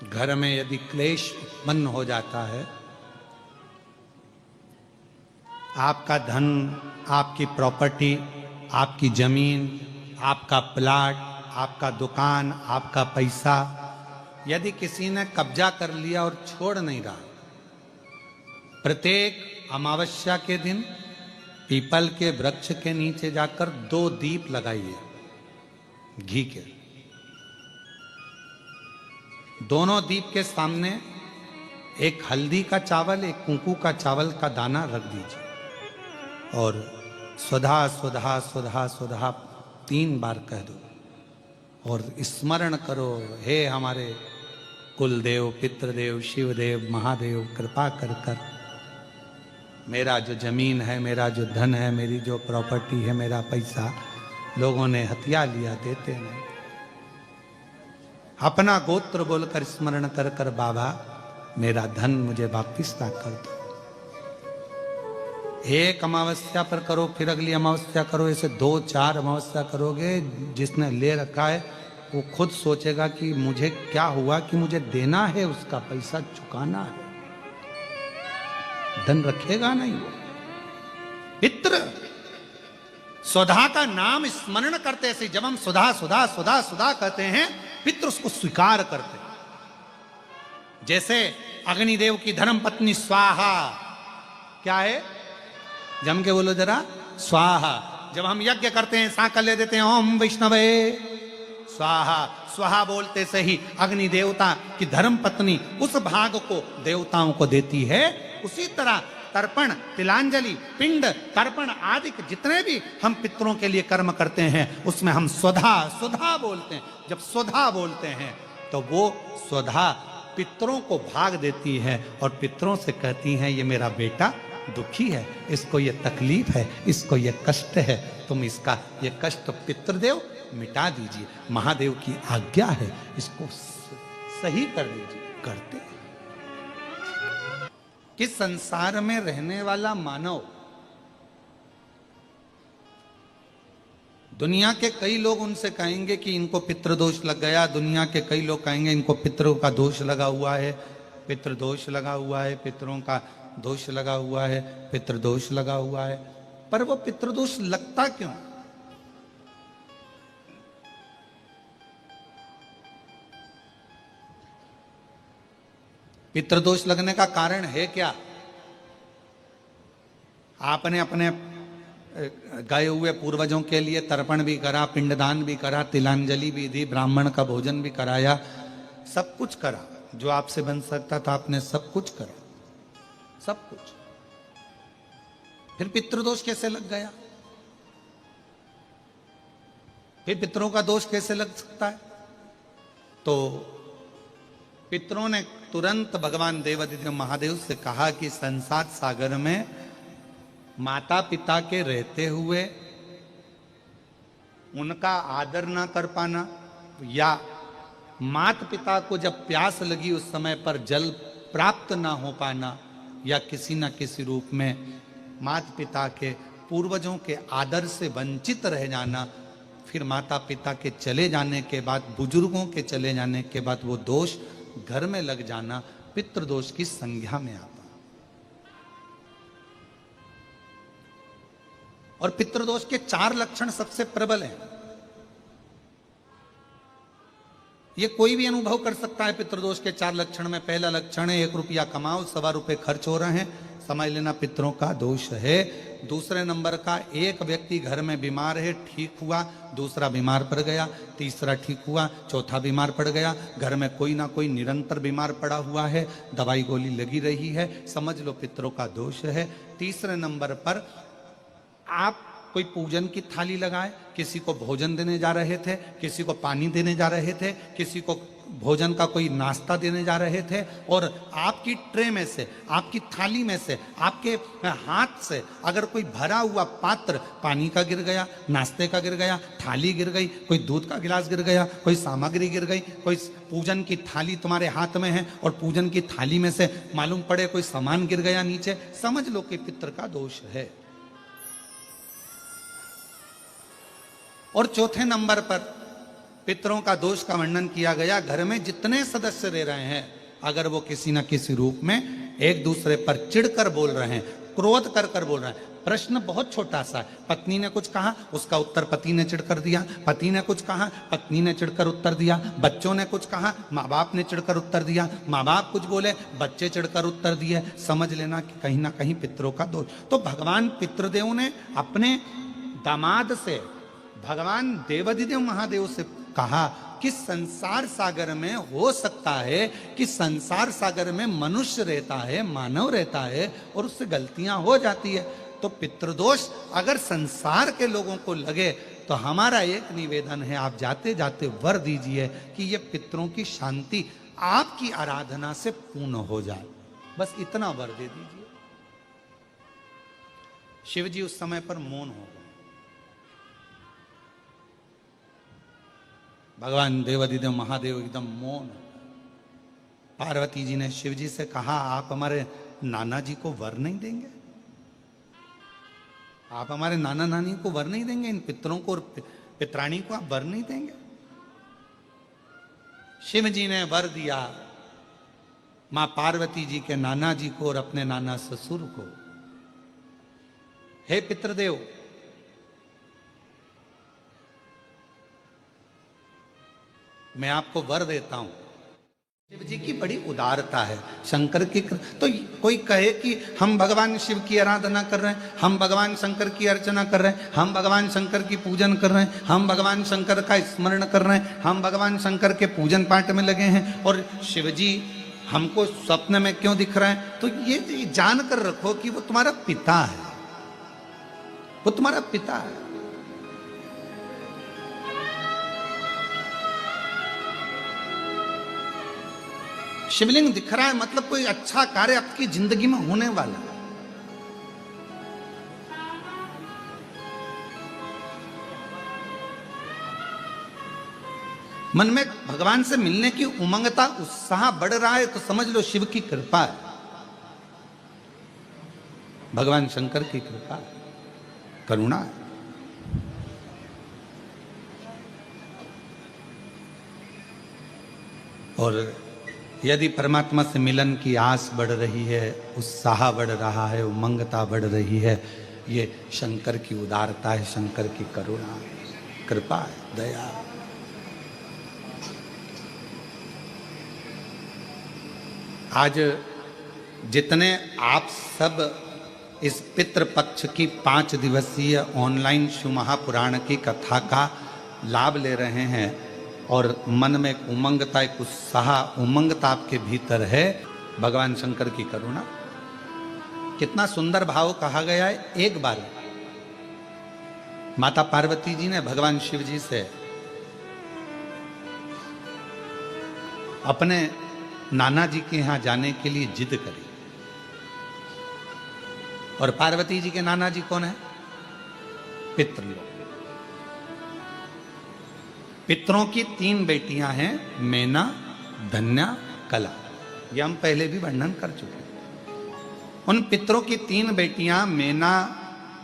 घर में यदि क्लेश उत्पन्न हो जाता है, आपका धन, आपकी प्रॉपर्टी, आपकी जमीन, आपका प्लाट, आपका दुकान, आपका पैसा यदि किसी ने कब्जा कर लिया और छोड़ नहीं रहा, प्रत्येक अमावस्या के दिन पीपल के वृक्ष के नीचे जाकर 2 दीप लगाइए घी के। दोनों दीप के सामने एक हल्दी का चावल, एक कुंकू का चावल का दाना रख दीजिए और स्वधा स्वधा स्वधा स्वधा 3 बार कह दो और स्मरण करो, हे हमारे कुलदेव, पितृदेव, शिवदेव, महादेव, कृपा कर कर मेरा जो जमीन है, मेरा जो धन है, मेरी जो प्रॉपर्टी है, मेरा पैसा लोगों ने हथिया लिया, देते नहीं। अपना गोत्र बोलकर स्मरण कर कर बाबा मेरा धन मुझे वापिस ना कर दो। एक अमावस्या पर करो, फिर अगली अमावस्या करो, ऐसे 2-4 अमावस्या करोगे। जिसने ले रखा है वो खुद सोचेगा कि मुझे क्या हुआ, कि मुझे देना है, उसका पैसा चुकाना है, धन रखेगा नहीं वो। पितृ स्वधा का नाम स्मरण करते से, जब हम सुधा सुधा सुधा सुधा कहते हैं, पितृ उसको स्वीकार करते हैं। जैसे अग्निदेव की धर्म पत्नी स्वाहा, क्या है, जम के बोलो जरा, स्वाहा। जब हम यज्ञ करते हैं, सांकल ले देते हैं, ओम वैष्णवे स्वाहा, स्वाहा बोलते से ही अग्नि देवता की धर्म पत्नी उस भाग को देवताओं को देती है। उसी तरह तर्पण, तिलांजलि, पिंड तर्पण आदि जितने भी हम पितरों के लिए कर्म करते हैं, उसमें हम स्वधा स्वधा बोलते हैं। जब स्वधा बोलते हैं तो वो स्वधा पितरों को भाग देती है और पितरों से कहती हैं, ये मेरा बेटा दुखी है, इसको ये तकलीफ है, इसको ये कष्ट है, तुम इसका ये कष्ट पितृदेव मिटा दीजिए, महादेव की आज्ञा है, इसको सही कर दीजिए। करते हैं कि संसार में रहने वाला मानव, दुनिया के कई लोग उनसे कहेंगे कि इनको पितृदोष लग गया, दुनिया के कई लोग कहेंगे इनको पितरों का दोष लगा हुआ है, पितृदोष लगा हुआ है, पितरों का दोष लगा हुआ है, पितृदोष लगा हुआ है। पर वो पितृदोष लगता क्यों? पितृदोष लगने का कारण है क्या? आपने अपने गए हुए पूर्वजों के लिए तर्पण भी करा, पिंडदान भी करा, तिलांजलि भी दी, ब्राह्मण का भोजन भी कराया, सब कुछ करा, जो आपसे बन सकता था आपने सब कुछ करा, सब कुछ। फिर पितृदोष कैसे लग गया? फिर पितरों का दोष कैसे लग सकता है? तो पितरों ने तुरंत भगवान देवादिदेव महादेव से कहा कि संसार सागर में माता पिता के रहते हुए उनका आदर ना कर पाना, या माता पिता को जब प्यास लगी उस समय पर जल प्राप्त ना हो पाना, या किसी न किसी रूप में माता पिता के पूर्वजों के आदर से वंचित रह जाना, फिर माता पिता के चले जाने के बाद, बुजुर्गों के चले जाने के बाद वो दोष घर में लग जाना पितृदोष की संज्ञा में आता। और पितृदोष के 4 लक्षण सबसे प्रबल हैं। ये कोई भी अनुभव कर सकता है। पितृदोष के 4 लक्षण में पहला लक्षण है 1 रुपया कमाओ, 1.25 रुपये खर्च हो रहे हैं, समझ लेना पितरों का दोष है। दूसरे नंबर का, एक व्यक्ति घर में बीमार है, ठीक हुआ, दूसरा बीमार पड़ गया, तीसरा ठीक हुआ, चौथा बीमार पड़ गया, घर में कोई ना कोई निरंतर बीमार पड़ा हुआ है, दवाई गोली लगी रही है, समझ लो पितरों का दोष है। तीसरे नंबर पर आप कोई पूजन की थाली लगाए, किसी को भोजन देने जा रहे थे, किसी को पानी देने जा रहे थे, किसी को भोजन का कोई नाश्ता देने जा रहे थे, और आपकी ट्रे में से, आपकी थाली में से, आपके हाथ से अगर कोई भरा हुआ पात्र पानी का गिर गया, नाश्ते का गिर गया, थाली गिर गई, कोई दूध का गिलास गिर गया, कोई सामग्री गिर गई, कोई पूजन की थाली तुम्हारे हाथ में है और पूजन की थाली में से मालूम पड़े कोई सामान गिर गया नीचे, समझ लो कि पितृ का दोष है। और चौथे नंबर पर पितरों का दोष का वर्णन किया गया। घर में जितने सदस्य रह रहे हैं, अगर वो किसी न किसी रूप में एक दूसरे पर चिढ़कर बोल रहे हैं, क्रोध कर कर बोल रहे हैं। प्रश्न बहुत छोटा सा है, पत्नी ने कुछ कहा, उसका उत्तर पति ने चिढ़कर दिया, पति ने कुछ कहा, पत्नी ने चिढ़कर उत्तर दिया, बच्चों ने कुछ कहा, माँ बाप ने चिढ़कर उत्तर दिया, माँ बाप कुछ बोले, बच्चे चिढ़कर उत्तर दिए। समझ लेना कि कहीं ना कहीं पितरों का दोष। तो भगवान पितृदेव ने अपने दामाद से, भगवान देवाधिदेव महादेव से कहा कि संसार सागर में हो सकता है कि संसार सागर में मनुष्य रहता है, मानव रहता है, और उससे गलतियां हो जाती है। तो पितृदोष अगर संसार के लोगों को लगे तो हमारा एक निवेदन है, आप जाते जाते वर दीजिए कि ये पितरों की शांति आपकी आराधना से पूर्ण हो जाए। बस इतना वर दे दीजिए। शिव जी उस समय पर मौन हो गए। भगवान देवाधिदेव महादेव एकदम मौन हो गए। पार्वती जी ने शिव जी से कहा, आप हमारे नाना जी को वर नहीं देंगे? आप हमारे नाना नानी को वर नहीं देंगे? इन पितरों को और पितराणी को आप वर नहीं देंगे? शिव जी ने वर दिया मां पार्वती जी के नाना जी को और अपने नाना ससुर को। हे पितृदेव, मैं आपको वर देता हूं। शिव जी की बड़ी उदारता है। शंकर की तो कोई कहे कि हम भगवान शिव की आराधना कर रहे हैं, हम भगवान शंकर की अर्चना कर रहे हैं, हम भगवान शंकर की पूजन कर रहे हैं, हम भगवान शंकर का स्मरण कर रहे हैं, हम भगवान शंकर के पूजन पाठ में लगे हैं, और शिव जी हमको स्वप्न में क्यों दिख रहे हैं? तो ये जान कर रखो कि वो तुम्हारा पिता है, वो तुम्हारा पिता है। शिवलिंग दिख रहा है मतलब कोई अच्छा कार्य आपकी जिंदगी में होने वाला है। मन में भगवान से मिलने की उमंगता, उत्साह बढ़ रहा है तो समझ लो शिव की कृपा है, भगवान शंकर की कृपा है, करुणा है। और यदि परमात्मा से मिलन की आस बढ़ रही है, उत्साह बढ़ रहा है, उमंगता बढ़ रही है, ये शंकर की उदारता है, शंकर की करुणा है, कृपा है, दया है। आज जितने आप सब इस पितृपक्ष की 5 दिवसीय ऑनलाइन शिव महापुराण की कथा का लाभ ले रहे हैं और मन में एक उमंगता, एक उत्साह, उमंगता आपके भीतर है, भगवान शंकर की करुणा। कितना सुंदर भाव कहा गया है। एक बार माता पार्वती जी ने भगवान शिव जी से अपने नाना जी के यहां जाने के लिए जिद करी। और पार्वती जी के नाना जी कौन है? पितृलोक। पितरों की 3 बेटियां हैं, मैना, धन्या, कला। यह हम पहले भी वर्णन कर चुके हैं। उन पितरों की 3 बेटियां, मैना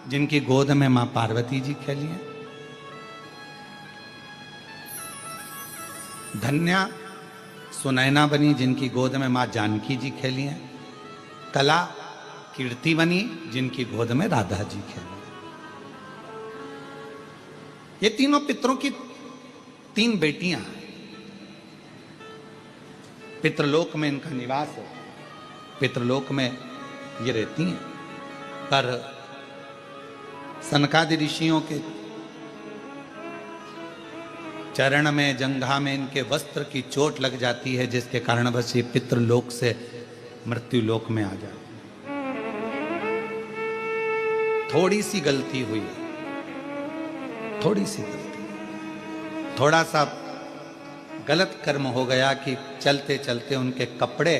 जिनकी गोद में मां पार्वती जी खेली हैं, धन्या सुनैना बनी जिनकी गोद में मां जानकी जी खेली हैं, कला कीर्ति बनी जिनकी गोद में राधा जी खेली। ये तीनों पितरों की 3 बेटियां हैं। पितृलोक में इनका निवास है, पितृलोक में ये रहती हैं। पर सनकादि ऋषियों के चरण में, जंघा में इनके वस्त्र की चोट लग जाती है, जिसके कारण बस ये पितृलोक से मृत्यु लोक में आ जाते। थोड़ी सी गलती हुई है, थोड़ी सी गलती, थोड़ा सा गलत कर्म हो गया कि चलते चलते उनके कपड़े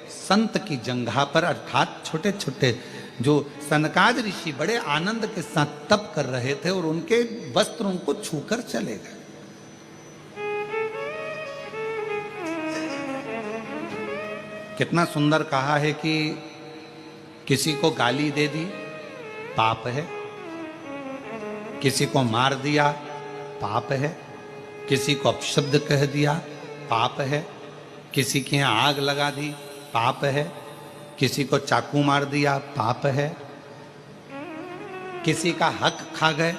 संत की जंघा पर, अर्थात छोटे छोटे जो सनकाद ऋषि बड़े आनंद के साथ तप कर रहे थे और उनके वस्त्र उनको छूकर चले गए। कितना सुंदर कहा है कि किसी को गाली दे दी पाप है, किसी को मार दिया पाप है, किसी को अपशब्द कह दिया पाप है, किसी के यहाँ आग लगा दी पाप है, किसी को चाकू मार दिया पाप है, किसी का हक खा गए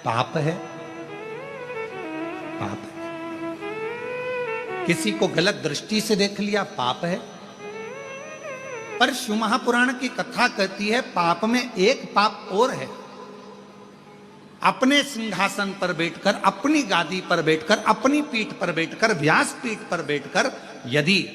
पाप है, पाप है। किसी को गलत दृष्टि से देख लिया पाप है। पर शिव महापुराण की कथा कहती है पाप में एक पाप और है। अपने सिंहासन पर बैठकर, अपनी गादी पर बैठकर, अपनी पीठ पर बैठकर, व्यास पीठ पर बैठकर यदि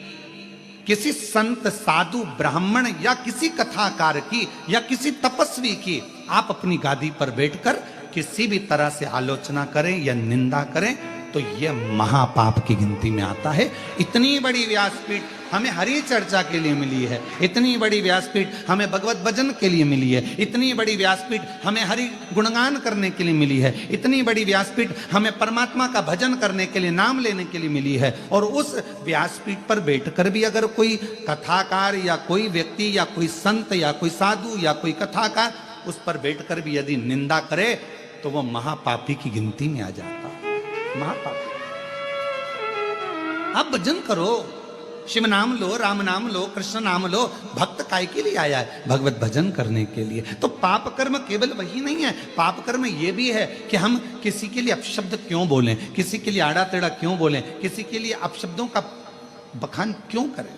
किसी संत साधु ब्राह्मण या किसी कथाकार की या किसी तपस्वी की आप अपनी गादी पर बैठकर किसी भी तरह से आलोचना करें या निंदा करें तो यह महापाप की गिनती में आता है। इतनी बड़ी व्यासपीठ हमें हरि चर्चा के लिए मिली है, इतनी बड़ी व्यासपीठ हमें भगवत भजन के लिए मिली है, इतनी बड़ी व्यासपीठ हमें हरि गुणगान करने के लिए मिली है, इतनी बड़ी व्यासपीठ हमें परमात्मा का भजन करने के लिए, नाम लेने के लिए मिली है। और उस व्यासपीठ पर बैठकर भी अगर कोई कथाकार या कोई व्यक्ति या कोई संत या कोई साधु या कोई कथाकार उस पर बैठकर भी यदि निंदा करे तो वो महापापी की गिनती में आ जाता है। महापापी। आप भजन करो, शिव नाम लो, राम नाम लो, कृष्ण नाम लो। भक्त काय के लिए आया है? भगवत भजन करने के लिए। तो पाप कर्म केवल वही नहीं है, पाप कर्म ये भी है कि हम किसी के लिए अपशब्द क्यों बोलें, किसी के लिए आड़ा टेढ़ा क्यों बोलें, किसी के लिए अपशब्दों का बखान क्यों करें।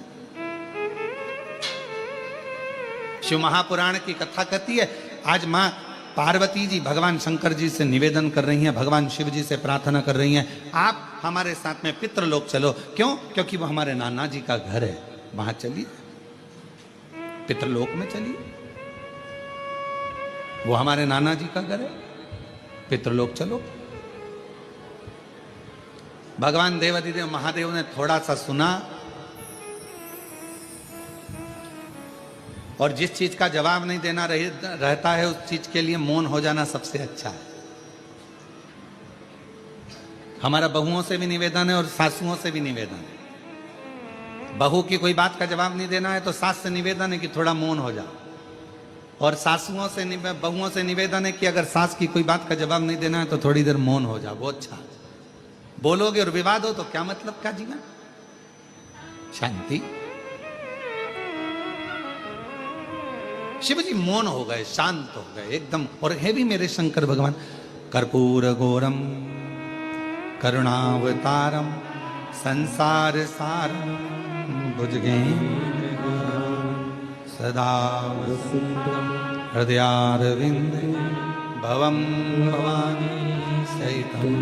शिव महापुराण की कथा कहती है आज मां पार्वती जी भगवान शंकर जी से निवेदन कर रही हैं, भगवान शिव जी से प्रार्थना कर रही हैं, आप हमारे साथ में पितृलोक चलो। क्यों? क्योंकि वो हमारे नाना जी का घर है, वहां चलिए, पितृलोक में चलिए। वो हमारे नाना जी का घर है, पितृलोक चलो। भगवान देवाधिदेव महादेव ने थोड़ा सा सुना और जिस चीज का जवाब नहीं देना रहता है उस चीज के लिए मौन हो जाना सबसे अच्छा है। हमारा बहुओं से भी निवेदन है और सासुओं से भी निवेदन है। बहू की कोई बात का जवाब नहीं देना है तो सास से निवेदन है कि थोड़ा मौन हो जाओ, और सासुओं से बहुओं से निवेदन है कि अगर सास की कोई बात का जवाब नहीं देना है तो थोड़ी देर मौन हो जाओ। वो अच्छा, बोलोगे और विवाद हो तो क्या मतलब का जीवन। शांति। शिव जी मौन हो गए, शांत हो गए एकदम। और है भी मेरे शंकर भगवान। कर्पूर गौरम करुणावतारम संसार सारम भुजगेन्द्र सदा हृदयारविंद भवम भवानी सहितं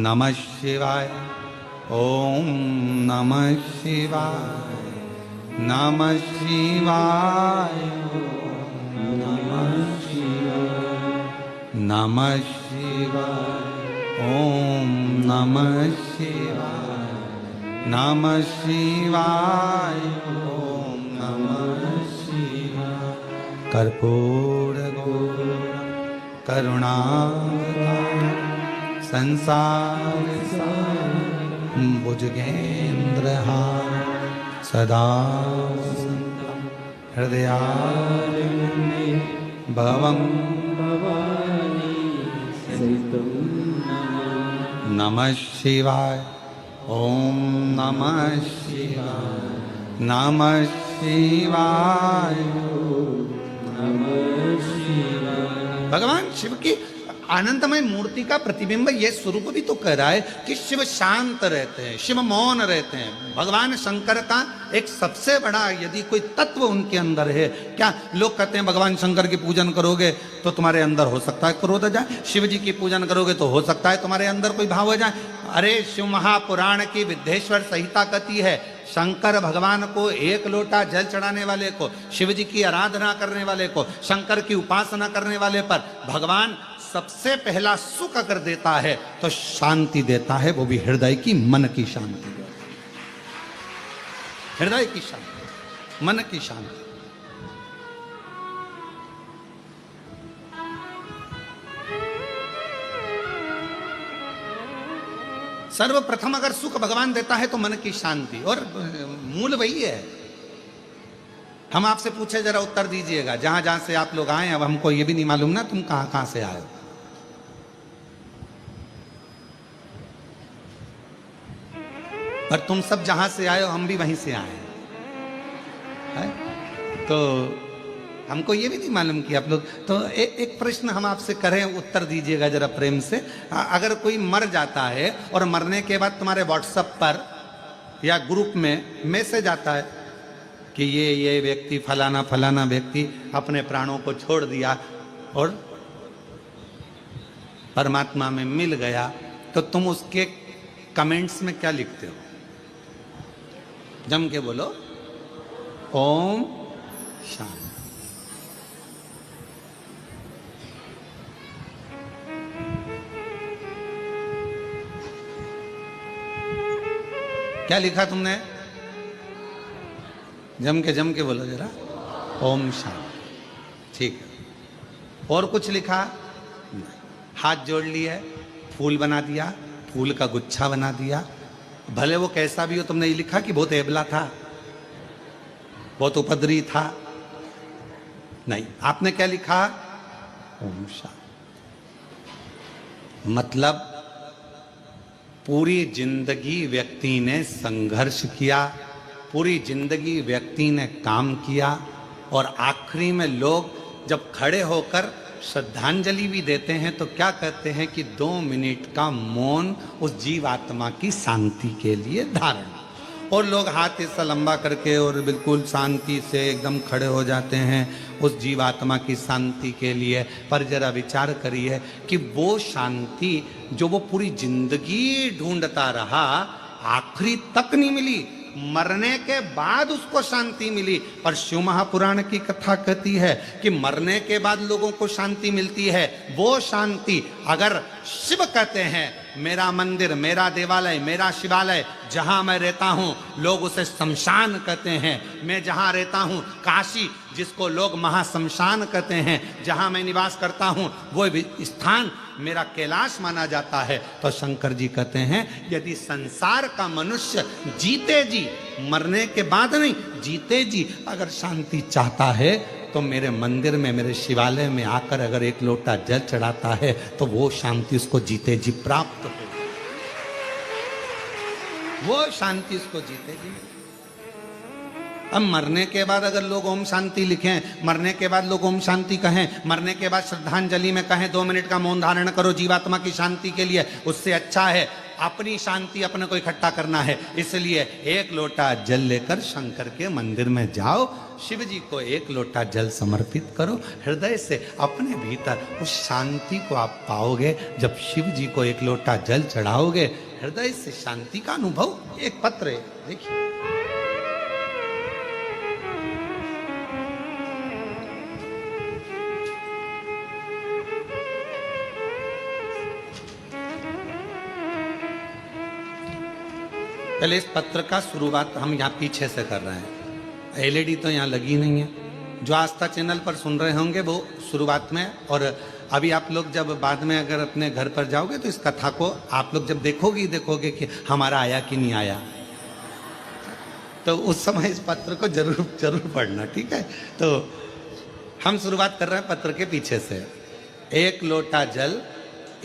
नमः शिवाय। ओम नमः शिवाय, नमः शिवाय, नमः शिवाय, नमः शिवाय, ओम नमः शिवाय, नमः शिवाय, ओम नमः शिवाय। कर्पूर गौरम करुणावतारम संसार सारम भुजगेन्द्रहारम सदा हृदयारविंदे भवं भवानी सहितं नमः शिवाय। ओम नमः शिवाय, नमः शिवाय, नमः शिवाय। भगवान शिव की आनंदमय मूर्ति का प्रतिबिंब ये स्वरूप भी तो कह रहा है कि शिव शांत रहते हैं, शिव मौन रहते हैं। भगवान शंकर का एक सबसे बड़ा यदि कोई तत्व उनके अंदर है, क्या लोग कहते हैं भगवान शंकर की पूजन करोगे तो तुम्हारे अंदर हो सकता है क्रोध आ जाए, शिव जी की पूजन करोगे तो हो सकता है तुम्हारे अंदर कोई भाव आ जाए। अरे शिव महापुराण की विद्येश्वर संहिता कहती है शंकर भगवान को एक लोटा जल चढ़ाने वाले को, शिव जी की आराधना करने वाले को, शंकर की उपासना करने वाले पर भगवान सबसे पहला सुख अगर देता है तो शांति देता है, वो भी हृदय की, मन की शांति। हृदय की शांति, मन की शांति। सर्वप्रथम अगर सुख भगवान देता है तो मन की शांति, और मूल वही है। हम आपसे पूछे जरा उत्तर दीजिएगा, जहां जहां से आप लोग आए, अब हमको ये भी नहीं मालूम ना तुम कहां कहां से आए। पर तुम सब जहां से आए हो हम भी वहीं से आए हैं। तो हमको ये भी नहीं मालूम कि आप लोग तो एक प्रश्न हम आपसे करें, उत्तर दीजिएगा जरा प्रेम से। अगर कोई मर जाता है और मरने के बाद तुम्हारे व्हाट्सएप पर या ग्रुप में मैसेज आता है कि ये व्यक्ति फलाना फलाना व्यक्ति अपने प्राणों को छोड़ दिया और परमात्मा में मिल गया, तो तुम उसके कमेंट्स में क्या लिखते हो? जम के बोलो, ओम शांति। क्या लिखा तुमने? जम के बोलो जरा, ओम शांति। ठीक है। और कुछ लिखा? हाथ जोड़ लिए, फूल बना दिया, फूल का गुच्छा बना दिया, भले वो कैसा भी हो। तुमने ये लिखा कि बहुत एबला था, बहुत उपद्रवी था? नहीं, आपने क्या लिखा? ओम शांति। मतलब पूरी जिंदगी व्यक्ति ने संघर्ष किया, पूरी जिंदगी व्यक्ति ने काम किया, और आखिरी में लोग जब खड़े होकर श्रद्धांजलि भी देते हैं तो क्या कहते हैं कि 2 मिनट का मौन उस जीवात्मा की शांति के लिए धारण। और लोग हाथ ऐसा लंबा करके और बिल्कुल शांति से एकदम खड़े हो जाते हैं उस जीवात्मा की शांति के लिए। पर जरा विचार करिए कि वो शांति जो वो पूरी जिंदगी ढूंढता रहा, आखिरी तक नहीं मिली, मरने के बाद उसको शांति मिली। पर शिव महापुराण की कथा कहती है कि मरने के बाद लोगों को शांति मिलती है। वो शांति अगर शिव कहते हैं, मेरा मंदिर, मेरा देवालय, मेरा शिवालय, जहां मैं रहता हूं लोग उसे शमशान कहते हैं। मैं जहां रहता हूं काशी, जिसको लोग महाशमशान कहते हैं, जहां मैं निवास करता हूं वो स्थान मेरा कैलाश माना जाता है। तो शंकर जी कहते हैं यदि संसार का मनुष्य जीते जी, मरने के बाद नहीं, जीते जी अगर शांति चाहता है तो मेरे मंदिर में, मेरे शिवालय में आकर अगर एक लोटा जल चढ़ाता है तो वो शांति उसको जीते जी प्राप्त हो, वो शांति उसको जीते जी। अब मरने के बाद अगर लोग ओम शांति लिखें, मरने के बाद लोग ओम शांति कहें, मरने के बाद श्रद्धांजलि में कहें 2 मिनट का मौन धारण करो जीवात्मा की शांति के लिए, उससे अच्छा है अपनी शांति अपने को इकट्ठा करना है। इसलिए 1 लोटा जल लेकर शंकर के मंदिर में जाओ, शिव जी को 1 लोटा जल समर्पित करो, हृदय से अपने भीतर उस शांति को आप पाओगे। जब शिव जी को 1 लोटा जल चढ़ाओगे, हृदय से शांति का अनुभव। एक पत्र है, देखिए, पहले इस पत्र का शुरुआत हम यहाँ पीछे से कर रहे हैं। एलईडी तो यहाँ लगी नहीं है। जो आस्था चैनल पर सुन रहे होंगे वो शुरुआत में, और अभी आप लोग जब बाद में अगर अपने घर पर जाओगे तो इस कथा को आप लोग जब देखोगे कि हमारा आया कि नहीं आया, तो उस समय इस पत्र को जरूर पढ़ना, ठीक है। तो हम शुरुआत कर रहे हैं पत्र के पीछे से। 1 लोटा जल,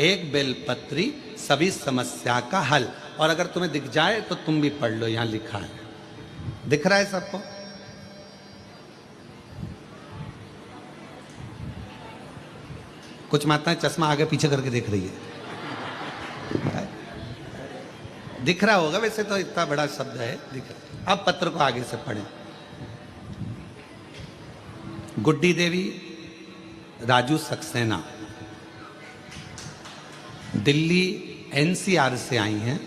1 बेलपत्री, सभी समस्या का हल। और अगर तुम्हें दिख जाए तो तुम भी पढ़ लो, यहां लिखा है, दिख रहा है सबको? कुछ माताएं चश्मा आगे पीछे करके देख रही है, दिख रहा होगा, वैसे तो इतना बड़ा शब्द है, दिख रहा। अब पत्र को आगे से पढ़ें। गुड्डी देवी राजू सक्सेना दिल्ली एनसीआर से आई हैं।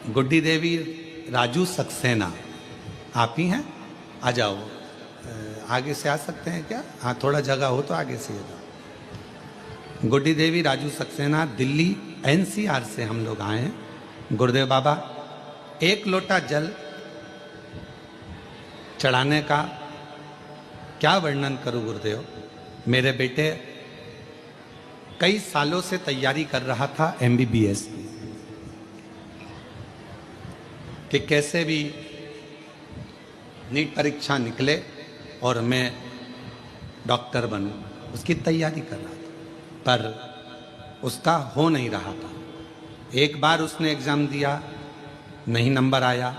गुड्डी देवी राजू सक्सेना, आप ही हैं? आ जाओ, आगे से आ सकते हैं क्या? हाँ, थोड़ा जगह हो तो आगे से आ जाओ। गुड्डी देवी राजू सक्सेना दिल्ली एनसीआर से हम लोग आए हैं। गुरुदेव बाबा, 1 लोटा जल चढ़ाने का क्या वर्णन करूं गुरुदेव। मेरे बेटे कई सालों से तैयारी कर रहा था MBBS की, कि कैसे भी नीट परीक्षा निकले और मैं डॉक्टर बनूं, उसकी तैयारी कर रहा था, पर उसका हो नहीं रहा था। एक बार उसने एग्ज़ाम दिया, नहीं नंबर आया,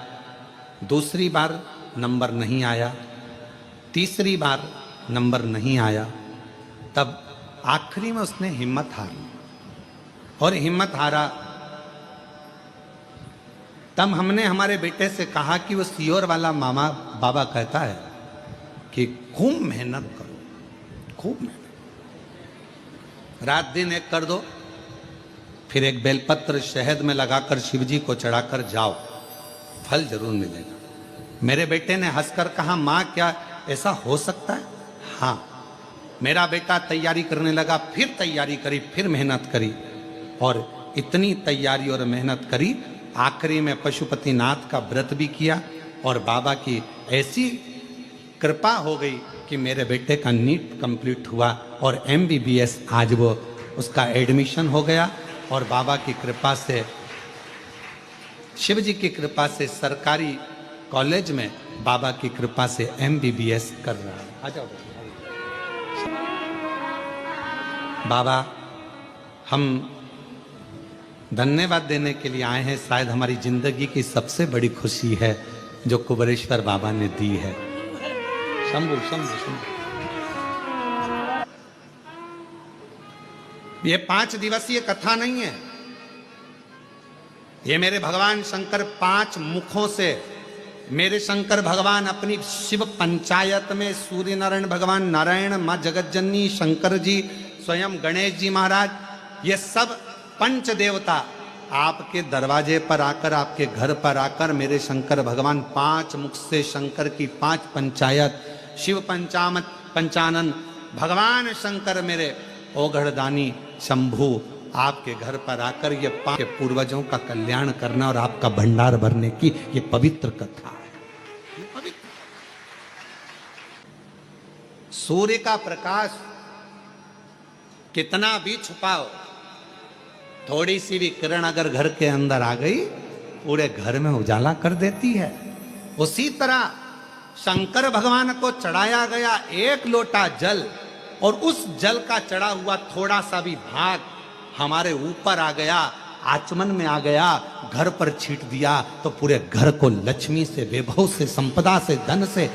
दूसरी बार नंबर नहीं आया, तीसरी बार नंबर नहीं आया। तब आखिरी में उसने हिम्मत हारी, और हिम्मत हारा तब हमने हमारे बेटे से कहा कि वो सीहोर वाला मामा बाबा कहता है कि खूब मेहनत करो, खूब मेहनत, रात दिन एक कर दो, फिर एक बेलपत्र शहद में लगाकर शिवजी को चढ़ाकर जाओ, फल जरूर मिलेगा। मेरे बेटे ने हंसकर कहा, माँ क्या ऐसा हो सकता है? हाँ। मेरा बेटा तैयारी करने लगा, फिर तैयारी करी, फिर मेहनत करी, और इतनी तैयारी और मेहनत करी, आखिरी में पशुपतिनाथ का व्रत भी किया, और बाबा की ऐसी कृपा हो गई कि मेरे बेटे का नीट कंप्लीट हुआ और MBBS आज वो उसका एडमिशन हो गया, और बाबा की कृपा से, शिव जी की कृपा से सरकारी कॉलेज में बाबा की कृपा से MBBS कर रहा है। आ जाओ बाबा, हम धन्यवाद देने के लिए आए हैं। शायद हमारी जिंदगी की सबसे बड़ी खुशी है जो कुबेरेश्वर बाबा ने दी है। शंभु शंभु शंभु। ये 5 दिवसीय कथा नहीं है, ये मेरे भगवान शंकर 5 मुखों से, मेरे शंकर भगवान अपनी शिव पंचायत में सूर्य नारायण भगवान, नारायण, माँ जगतजननी, शंकर जी, स्वयं गणेश जी महाराज, ये सब पंच देवता आपके दरवाजे पर आकर, आपके घर पर आकर, मेरे शंकर भगवान 5 मुख से शंकर की 5 पंचायत, शिव पंचानन भगवान शंकर मेरे ओघड़दानी शंभु आपके घर पर आकर ये 5 पूर्वजों का कल्याण करना और आपका भंडार भरने की ये पवित्र कथा है। ये पवित्र सूर्य का प्रकाश कितना भी छुपाओ, थोड़ी सी भी किरण अगर घर के अंदर आ गई, पूरे घर में उजाला कर देती है। उसी तरह शंकर भगवान को चढ़ाया गया 1 लोटा जल, और उस जल का चढ़ा हुआ थोड़ा सा भी भाग हमारे ऊपर आ गया, आचमन में आ गया, घर पर छीट दिया, तो पूरे घर को लक्ष्मी से, वैभव से, संपदा से, धन से,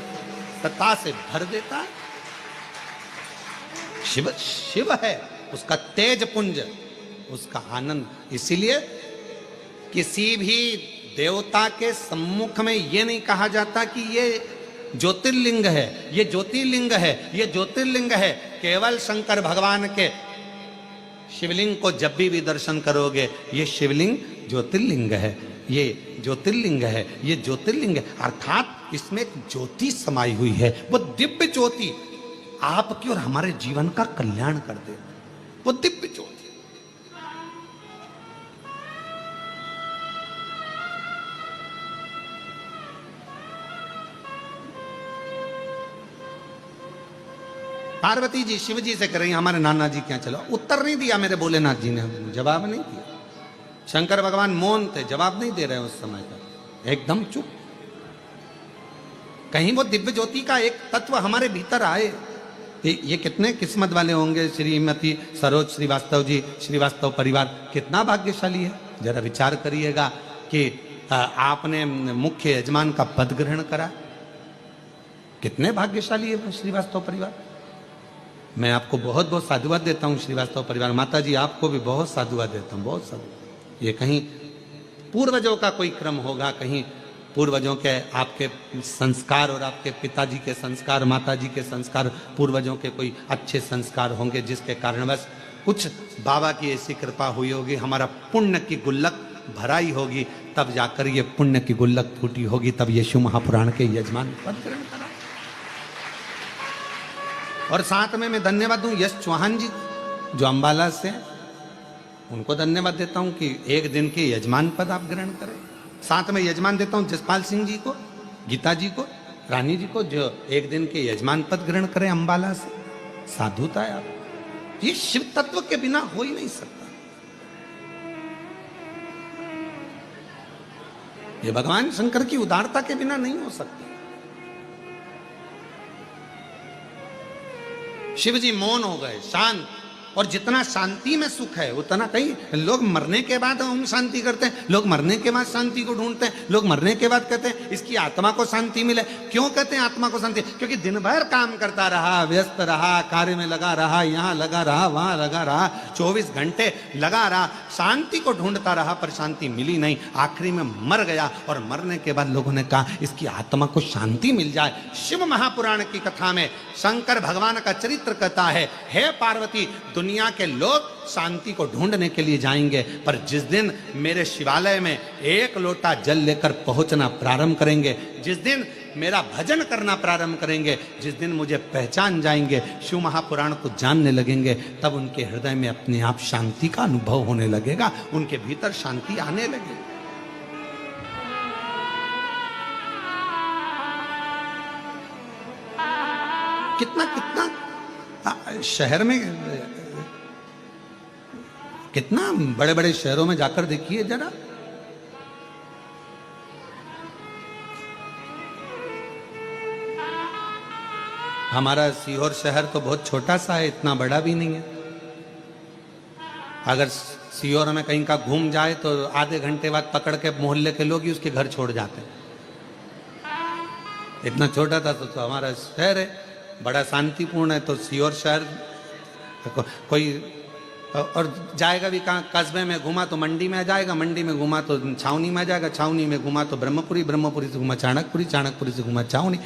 सत्ता से भर देता। शिव शिव है, उसका तेज पुंज, उसका आनंद। इसीलिए किसी भी देवता के सम्मुख में ये नहीं कहा जाता कि ये ज्योतिर्लिंग है, ये ज्योतिर्लिंग है, ये ज्योतिर्लिंग है। केवल शंकर भगवान के शिवलिंग को जब भी दर्शन करोगे, ये शिवलिंग ज्योतिर्लिंग है, ये ज्योतिर्लिंग है, ये ज्योतिर्लिंग है, अर्थात इसमें एक ज्योति समाई हुई है। वो दिव्य ज्योति आपकी और हमारे जीवन का कल्याण कर दे, वो दिव्य ज्योति। पार्वती जी शिव जी से कह रही हमारे नाना जी क्या चलो, उत्तर नहीं दिया मेरे भोलेनाथ जी ने, जवाब नहीं दिया। शंकर भगवान मौन थे, जवाब नहीं दे रहे उस समय का, एकदम चुप। कहीं वो दिव्य ज्योति का एक तत्व हमारे भीतर आए। ये कितने किस्मत वाले होंगे श्रीमती सरोज श्रीवास्तव जी, श्रीवास्तव परिवार कितना भाग्यशाली है। जरा विचार करिएगा कि आपने मुख्य यजमान का पद ग्रहण करा, कितने भाग्यशाली है श्रीवास्तव परिवार। मैं आपको बहुत बहुत साधुवाद देता हूँ श्रीवास्तव परिवार। माता जी आपको भी बहुत साधुवाद देता हूँ, बहुत साधुवाद। ये कहीं पूर्वजों का कोई क्रम होगा, कहीं पूर्वजों के आपके संस्कार और आपके पिताजी के संस्कार, माताजी के संस्कार, पूर्वजों के कोई अच्छे संस्कार होंगे जिसके कारणवश कुछ बाबा की ऐसी कृपा हुई होगी, हमारा पुण्य की गुल्लक भराई होगी, तब जाकर ये पुण्य की गुल्लक फूटी होगी, तब यीशु महापुराण के यजमान पद ग्रहण करा। और साथ में मैं धन्यवाद दूं यश चौहान जी जो अंबाला से, उनको धन्यवाद देता हूं कि एक दिन के यजमान पद आप ग्रहण करें। साथ में यजमान देता हूं जसपाल सिंह जी को, गीता जी को, रानी जी को, जो एक दिन के यजमान पद ग्रहण करें अंबाला से। साधुता है आप, ये शिव तत्व के बिना हो ही नहीं सकता। ये भगवान शंकर की उदारता के बिना नहीं हो सकती। शिव जी मौन हो गए, शांत, और जितना शांति में सुख है उतना कहीं लोग मरने के बाद हम शांति करते हैं, लोग मरने के बाद शांति को ढूंढते हैं, लोग मरने के बाद कहते हैं इसकी आत्मा को शांति मिले। क्यों कहते हैं आत्मा को शांति? क्योंकि दिन भर काम करता रहा, व्यस्त रहा, कार्य में लगा रहा, यहाँ लगा रहा, वहां लगा रहा, 24 घंटे लगा रहा, शांति को ढूंढता रहा पर शांति मिली नहीं, आखिरी में मर गया। और मरने के बाद लोगों ने कहा इसकी आत्मा को शांति मिल जाए। शिव महापुराण की कथा में शंकर भगवान का चरित्र कहता है, हे पार्वती, दुनिया के लोग शांति को ढूंढने के लिए जाएंगे, पर जिस दिन मेरे शिवालय में एक लोटा जल लेकर पहुंचना प्रारंभ करेंगे, जिस दिन मेरा भजन करना प्रारंभ करेंगे, जिस दिन मुझे पहचान जाएंगे, शिव महापुराण को जानने लगेंगे, तब उनके हृदय में अपने आप शांति का अनुभव होने लगेगा, उनके भीतर शांति आने लगेगी। कितना कितना शहर में, कितना बड़े बड़े शहरों में जाकर देखिए जरा, हमारा सीहोर शहर तो बहुत छोटा सा है, इतना बड़ा भी नहीं है। अगर सीहोर में कहीं का घूम जाए तो आधे घंटे बाद पकड़ के मोहल्ले के लोग ही उसके घर छोड़ जाते हैं। इतना छोटा था तो हमारा शहर है, बड़ा शांतिपूर्ण है। तो सीहोर शहर कोई और जाएगा भी कहाँ, कस्बे में घुमा तो मंडी में आ जाएगा, मंडी में घुमा तो छावनी में आ जाएगा, छावनी में घुमा तो ब्रह्मपुरी, ब्रह्मपुरी से घुमा चाणकपुरी, चाणकपुरी से घुमा छावनी,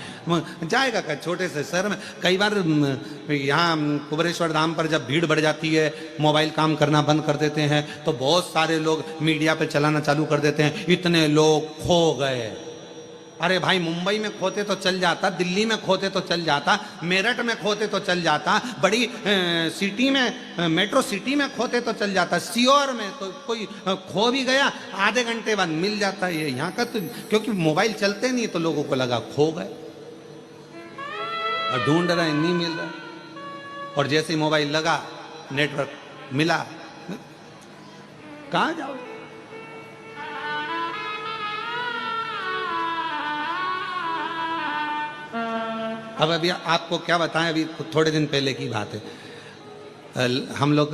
जाएगा का छोटे से शहर में। कई बार यहाँ कुबरेश्वर धाम पर जब भीड़ बढ़ जाती है, मोबाइल काम करना बंद कर देते हैं, तो बहुत सारे लोग मीडिया पे चलाना चालू कर देते हैं, इतने लोग खो गए। अरे भाई, मुंबई में खोते तो चल जाता, दिल्ली में खोते तो चल जाता, मेरठ में खोते तो चल जाता, बड़ी सिटी में, मेट्रो सिटी में खोते तो चल जाता, सीहोर में तो कोई खो भी गया आधे घंटे बाद मिल जाता है। यहाँ का तो क्योंकि मोबाइल चलते नहीं तो लोगों को लगा खो गए और ढूंढ रहे नहीं मिल रहा, और जैसे ही मोबाइल लगा नेटवर्क मिला, कहाँ जाओ। अब अभी आपको क्या बताएं, अभी थोड़े दिन पहले की बात है, हम लोग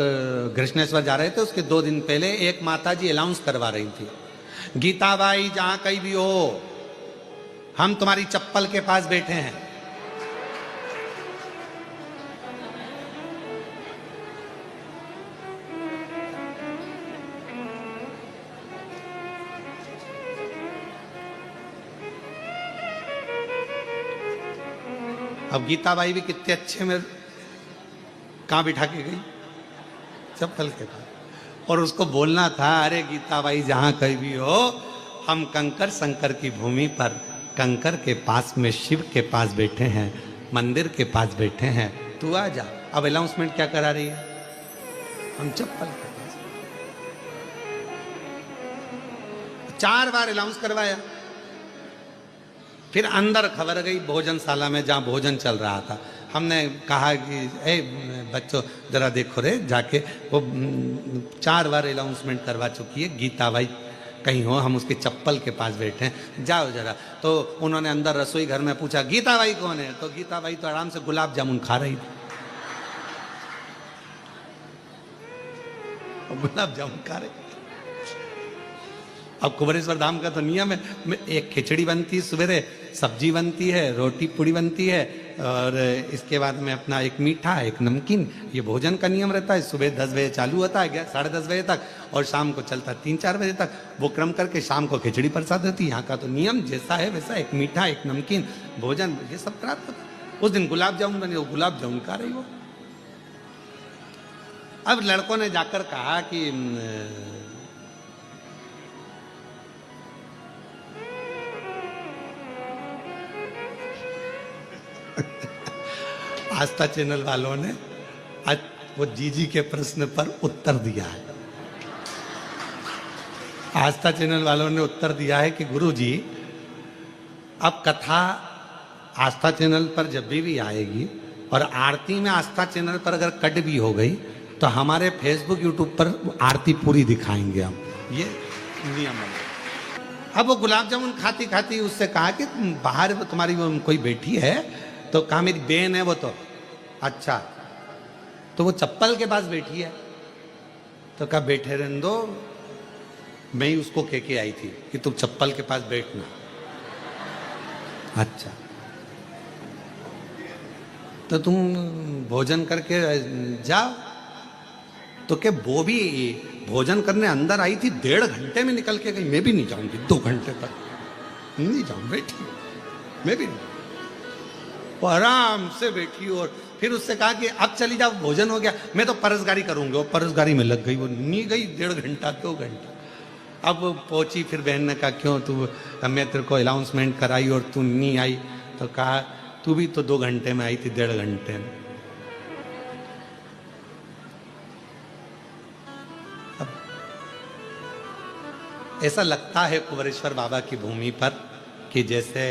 कृष्णेश्वर जा रहे थे, उसके 2 दिन पहले एक माता जी अनाउंस करवा रही थी, गीता बाई जहां कहीं भी हो, हम तुम्हारी चप्पल के पास बैठे हैं। अब गीता बाई भी कितने अच्छे में कहाँ बिठा के गई, चप्पल के पास, और उसको बोलना था, अरे गीता बाई जहां कहीं भी हो, हम कंकर शंकर की भूमि पर कंकर के पास में शिव के पास बैठे हैं, मंदिर के पास बैठे हैं, तू आ जा। अब अनाउंसमेंट क्या करा रही है, हम चप्पल के पास। 4 बार अनाउंस करवाया, फिर अंदर खबर गई भोजनशाला में जहाँ भोजन चल रहा था। हमने कहा कि ए बच्चों जरा देखो रे जाके, वो 4 बार अनाउंसमेंट करवा चुकी है, गीता बाई कहीं हो, हम उसके चप्पल के पास बैठे हैं, जाओ जरा। तो उन्होंने अंदर रसोई घर में पूछा गीता बाई कौन है, तो गीता बाई तो आराम से गुलाब जामुन खा रही थी, गुलाब जामुन खा रही। अब कुबरेश्वर धाम का तो नियम है, एक खिचड़ी बनती है, सवेरे सब्जी बनती है, रोटी पूड़ी बनती है, और इसके बाद में अपना एक मीठा, एक नमकीन, ये भोजन का नियम रहता है। सुबह 10 बजे चालू होता है, 10:30 बजे तक, और शाम को चलता 3-4 बजे तक। वो क्रम करके शाम को खिचड़ी प्रसाद होती है। यहाँ का तो नियम जैसा है वैसा, एक मीठा, एक नमकीन, भोजन, ये सब प्राप्त होता है। उस दिन गुलाब जामुन बने, वो गुलाब जामुन खा रही हो। अब लड़कों ने जाकर कहा कि आस्था चैनल वालों ने आज वो जीजी के प्रश्न पर उत्तर दिया है। आस्था चैनल वालों ने उत्तर दिया है कि गुरुजी, अब कथा आस्था चैनल पर जब भी आएगी और आरती में आस्था चैनल पर अगर कट भी हो गई तो हमारे फेसबुक यूट्यूब पर आरती पूरी दिखाएंगे हम, ये नियम है। अब वो गुलाब जामुन खाती खाती उससे कहा कि बाहर तुम्हारी वो कोई बैठी है, तो कहा मेरी बहन है वो। तो अच्छा, तो वो चप्पल के पास बैठी है, तो कहा बैठे रहने दो, मैं ही उसको कह के आई थी कि तुम चप्पल के पास बैठना। अच्छा, तो तुम भोजन करके जाओ। तो क्या वो भी भोजन करने अंदर आई थी, 1.5 घंटे में निकल के गई, मैं भी नहीं जाऊंगी 2 घंटे तक, नहीं जाऊं, बैठी मैं भी नहीं। वो आराम से बैठी और फिर उससे कहा कि अब चली जाओ, भोजन हो गया, मैं तो परसगारी करूंगी। वो परसगारी में लग गई, वो नहीं गई 1.5 घंटा 2 घंटा। अब पहुंची, फिर बहन ने कहा क्यों तू, मैं तेरे को अनाउंसमेंट कराई और तू नहीं आई। तो कहा तू भी तो 2 घंटे में आई थी, 1.5 घंटे में। अब ऐसा लगता है कुंवरेश्वर बाबा की भूमि पर कि जैसे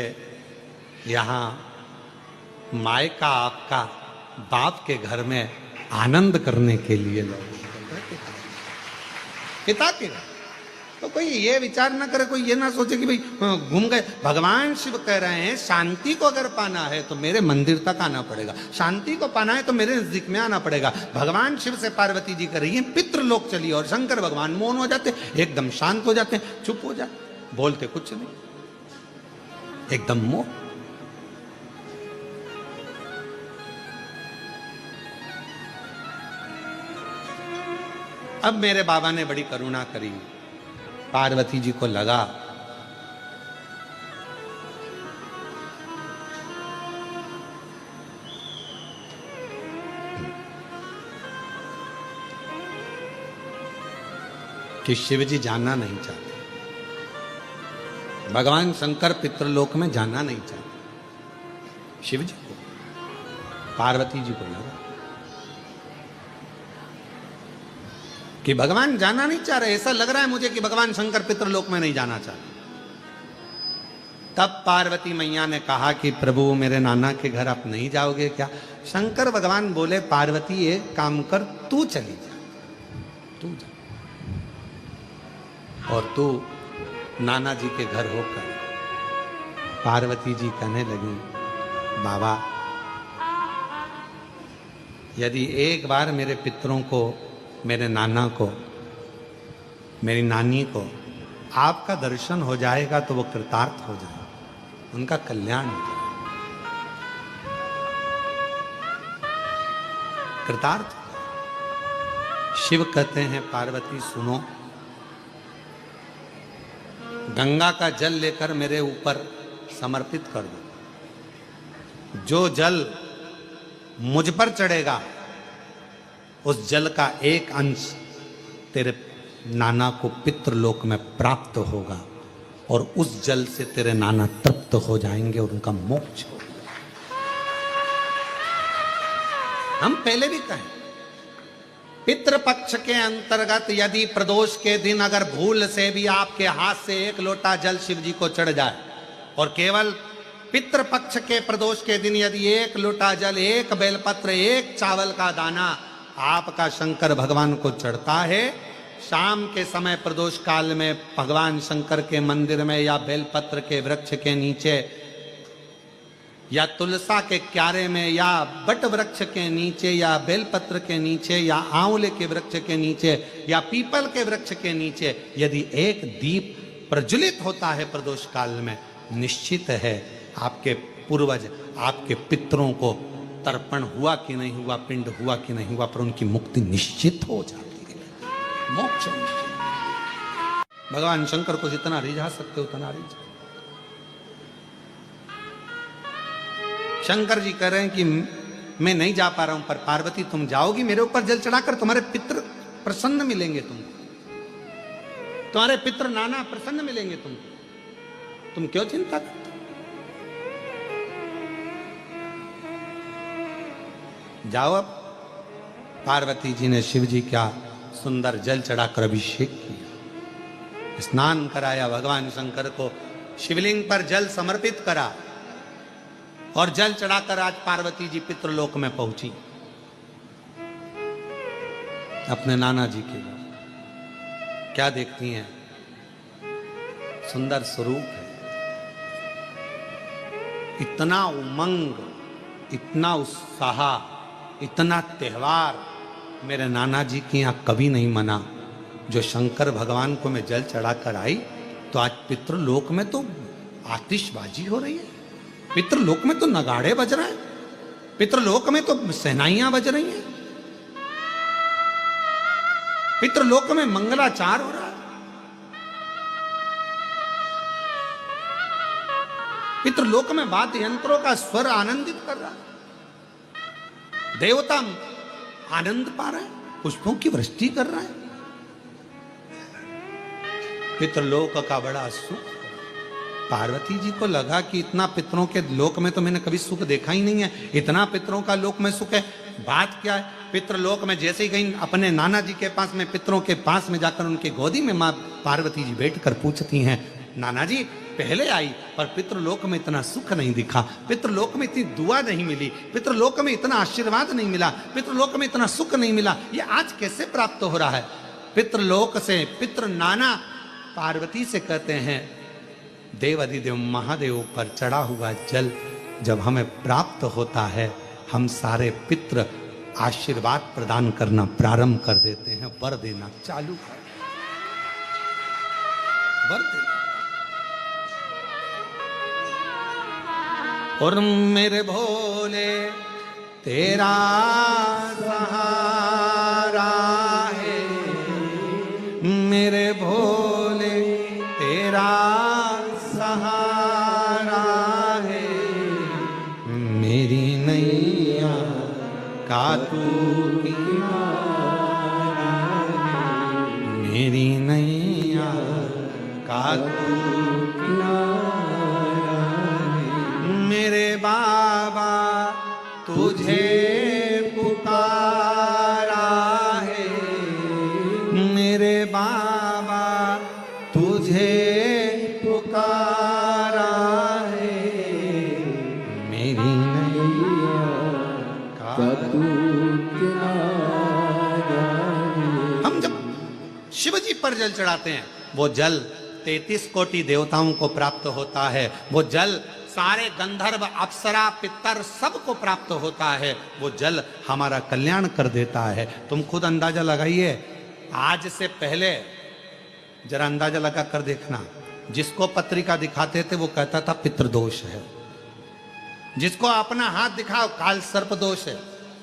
यहाँ मायका आपका बाप के घर में आनंद करने के लिए लोग पिता के। तो कोई ये विचार ना करे, कोई ये ना सोचे कि भाई घूम गए। भगवान शिव कह रहे हैं शांति को अगर पाना है तो मेरे मंदिर तक आना पड़ेगा, शांति को पाना है तो मेरे नजदीक में आना पड़ेगा। भगवान शिव से पार्वती जी कर रही है पितृलोक चली, और शंकर भगवान मौन हो जाते, एकदम शांत हो जाते, चुप हो जाते, बोलते कुछ नहीं, एकदम मौन। अब मेरे बाबा ने बड़ी करुणा करी, पार्वती जी को लगा कि शिव जी जाना नहीं चाहते, भगवान शंकर पितृलोक में जाना नहीं चाहते। शिव जी को, पार्वती जी को लगा कि भगवान जाना नहीं चाह रहे, ऐसा लग रहा है मुझे कि भगवान शंकर पितृलोक में नहीं जाना चाहते। तब पार्वती मैया ने कहा कि प्रभु मेरे नाना के घर आप नहीं जाओगे क्या? शंकर भगवान बोले पार्वती एक काम कर, तू चली जा, तू जा, और तू नाना जी के घर होकर। पार्वती जी कहने लगी बाबा यदि एक बार मेरे पितरों को, मेरे नाना को, मेरी नानी को आपका दर्शन हो जाएगा तो वो कृतार्थ हो जाएगा, उनका कल्याण हो जाएगा, कृतार्थ। शिव कहते हैं पार्वती सुनो, गंगा का जल लेकर मेरे ऊपर समर्पित कर दो, जो जल मुझ पर चढ़ेगा उस जल का एक अंश तेरे नाना को पितृलोक में प्राप्त होगा, और उस जल से तेरे नाना तृप्त हो जाएंगे और उनका मोक्ष होगा। हम पहले भी कहें पितृपक्ष के अंतर्गत यदि प्रदोष के दिन अगर भूल से भी आपके हाथ से 1 लोटा जल शिव जी को चढ़ जाए, और केवल पितृपक्ष के प्रदोष के दिन यदि 1 लोटा जल, 1 बेलपत्र, 1 चावल का दाना आपका शंकर भगवान को चढ़ता है, शाम के समय प्रदोष काल में भगवान शंकर के मंदिर में या बेलपत्र के वृक्ष के नीचे या तुलसा के क्यारे में या बट वृक्ष के नीचे या बेलपत्र के नीचे या आंवले के वृक्ष के नीचे या पीपल के वृक्ष के नीचे यदि एक दीप प्रज्वलित होता है प्रदोष काल में, निश्चित है आपके पूर्वज, आपके पितरों को तर्पण हुआ कि नहीं हुआ, पिंड हुआ कि नहीं हुआ, पर उनकी मुक्ति निश्चित हो जाती है, मोक्ष निश्चित। भगवान शंकर को जितना रिझा सकते उतना रिझा। शंकर जी कह रहे हैं कि मैं नहीं जा पा रहा हूं, पर पार्वती तुम जाओगी मेरे ऊपर जल चढ़ाकर, तुम्हारे पितृ प्रसन्न मिलेंगे, तुमको तुम्हारे पितृ नाना प्रसन्न मिलेंगे, तुम क्यों चिंता करते? जाओ। अब पार्वती जी ने शिव जी का सुंदर जल चढ़ाकर अभिषेक किया, स्नान कराया, भगवान शंकर को शिवलिंग पर जल समर्पित करा और जल चढ़ाकर आज पार्वती जी पितृलोक में पहुंची अपने नाना जी के लिए। क्या देखती हैं? सुंदर स्वरूप है, इतना उमंग, इतना उत्साह, इतना त्योहार, मेरे नाना जी की यहाँ कभी नहीं मना। जो शंकर भगवान को मैं जल चढ़ाकर आई तो आज पितृलोक में तो आतिशबाजी हो रही है, पितृलोक में तो नगाड़े बज रहे हैं, पितृलोक में तो सहनाइयां बज रही हैं, पितृलोक में मंगलाचार हो रहा है, पितृलोक में वाद्य यंत्रों का स्वर आनंदित कर रहा है, देवता आनंद पा रहे हैं, पुष्पों की वृष्टि कर रहा है। पितृलोक का बड़ा सुख। पार्वती जी को लगा कि इतना पितरों के लोक में तो मैंने कभी सुख देखा ही नहीं है, इतना पितरों का लोक में सुख है। बात क्या है, पितृलोक में जैसे ही गई अपने नाना जी के पास में, पितरों के पास में जाकर उनके गोदी में माँ पार्वती जी बैठकर पूछती हैं, नाना जी पहले आई पर पितृलोक में इतना सुख नहीं दिखा, पितृलोक में इतनी दुआ नहीं मिली, पितृलोक में इतना आशीर्वाद नहीं मिला, पितृलोक में इतना सुख नहीं मिला, ये आज कैसे प्राप्त हो रहा है। पितृलोक से पितृ नाना पार्वती से कहते हैं, देवाधिदेव महादेव पर चढ़ा हुआ जल जब हमें प्राप्त होता है, हम सारे पितृ आशीर्वाद प्रदान करना प्रारंभ कर देते हैं, वर देना चालू कर, वर देना। और मेरे भोले तेरा सहारा है, मेरे भोले तेरा सहारा है, मेरी नैया का तू किनारा है, मेरी नैया का तू किनारा है, मेरे बाबा तुझे पुकारा है, मेरे बाबा तुझे पुकारा है, मेरी नैया का तू किनारा है। हम जब शिव जी पर जल चढ़ाते हैं, वो जल 33 कोटि देवताओं को प्राप्त होता है, वो जल सारे गंधर्व अप्सरा पितर सबको प्राप्त होता है, वो जल हमारा कल्याण कर देता है। तुम खुद अंदाजा लगाइए, आज से पहले जरा अंदाजा लगा कर देखना, जिसको पत्रिका दिखाते थे वो कहता था पितृदोष है, जिसको अपना हाथ दिखाओ काल सर्प दोष है।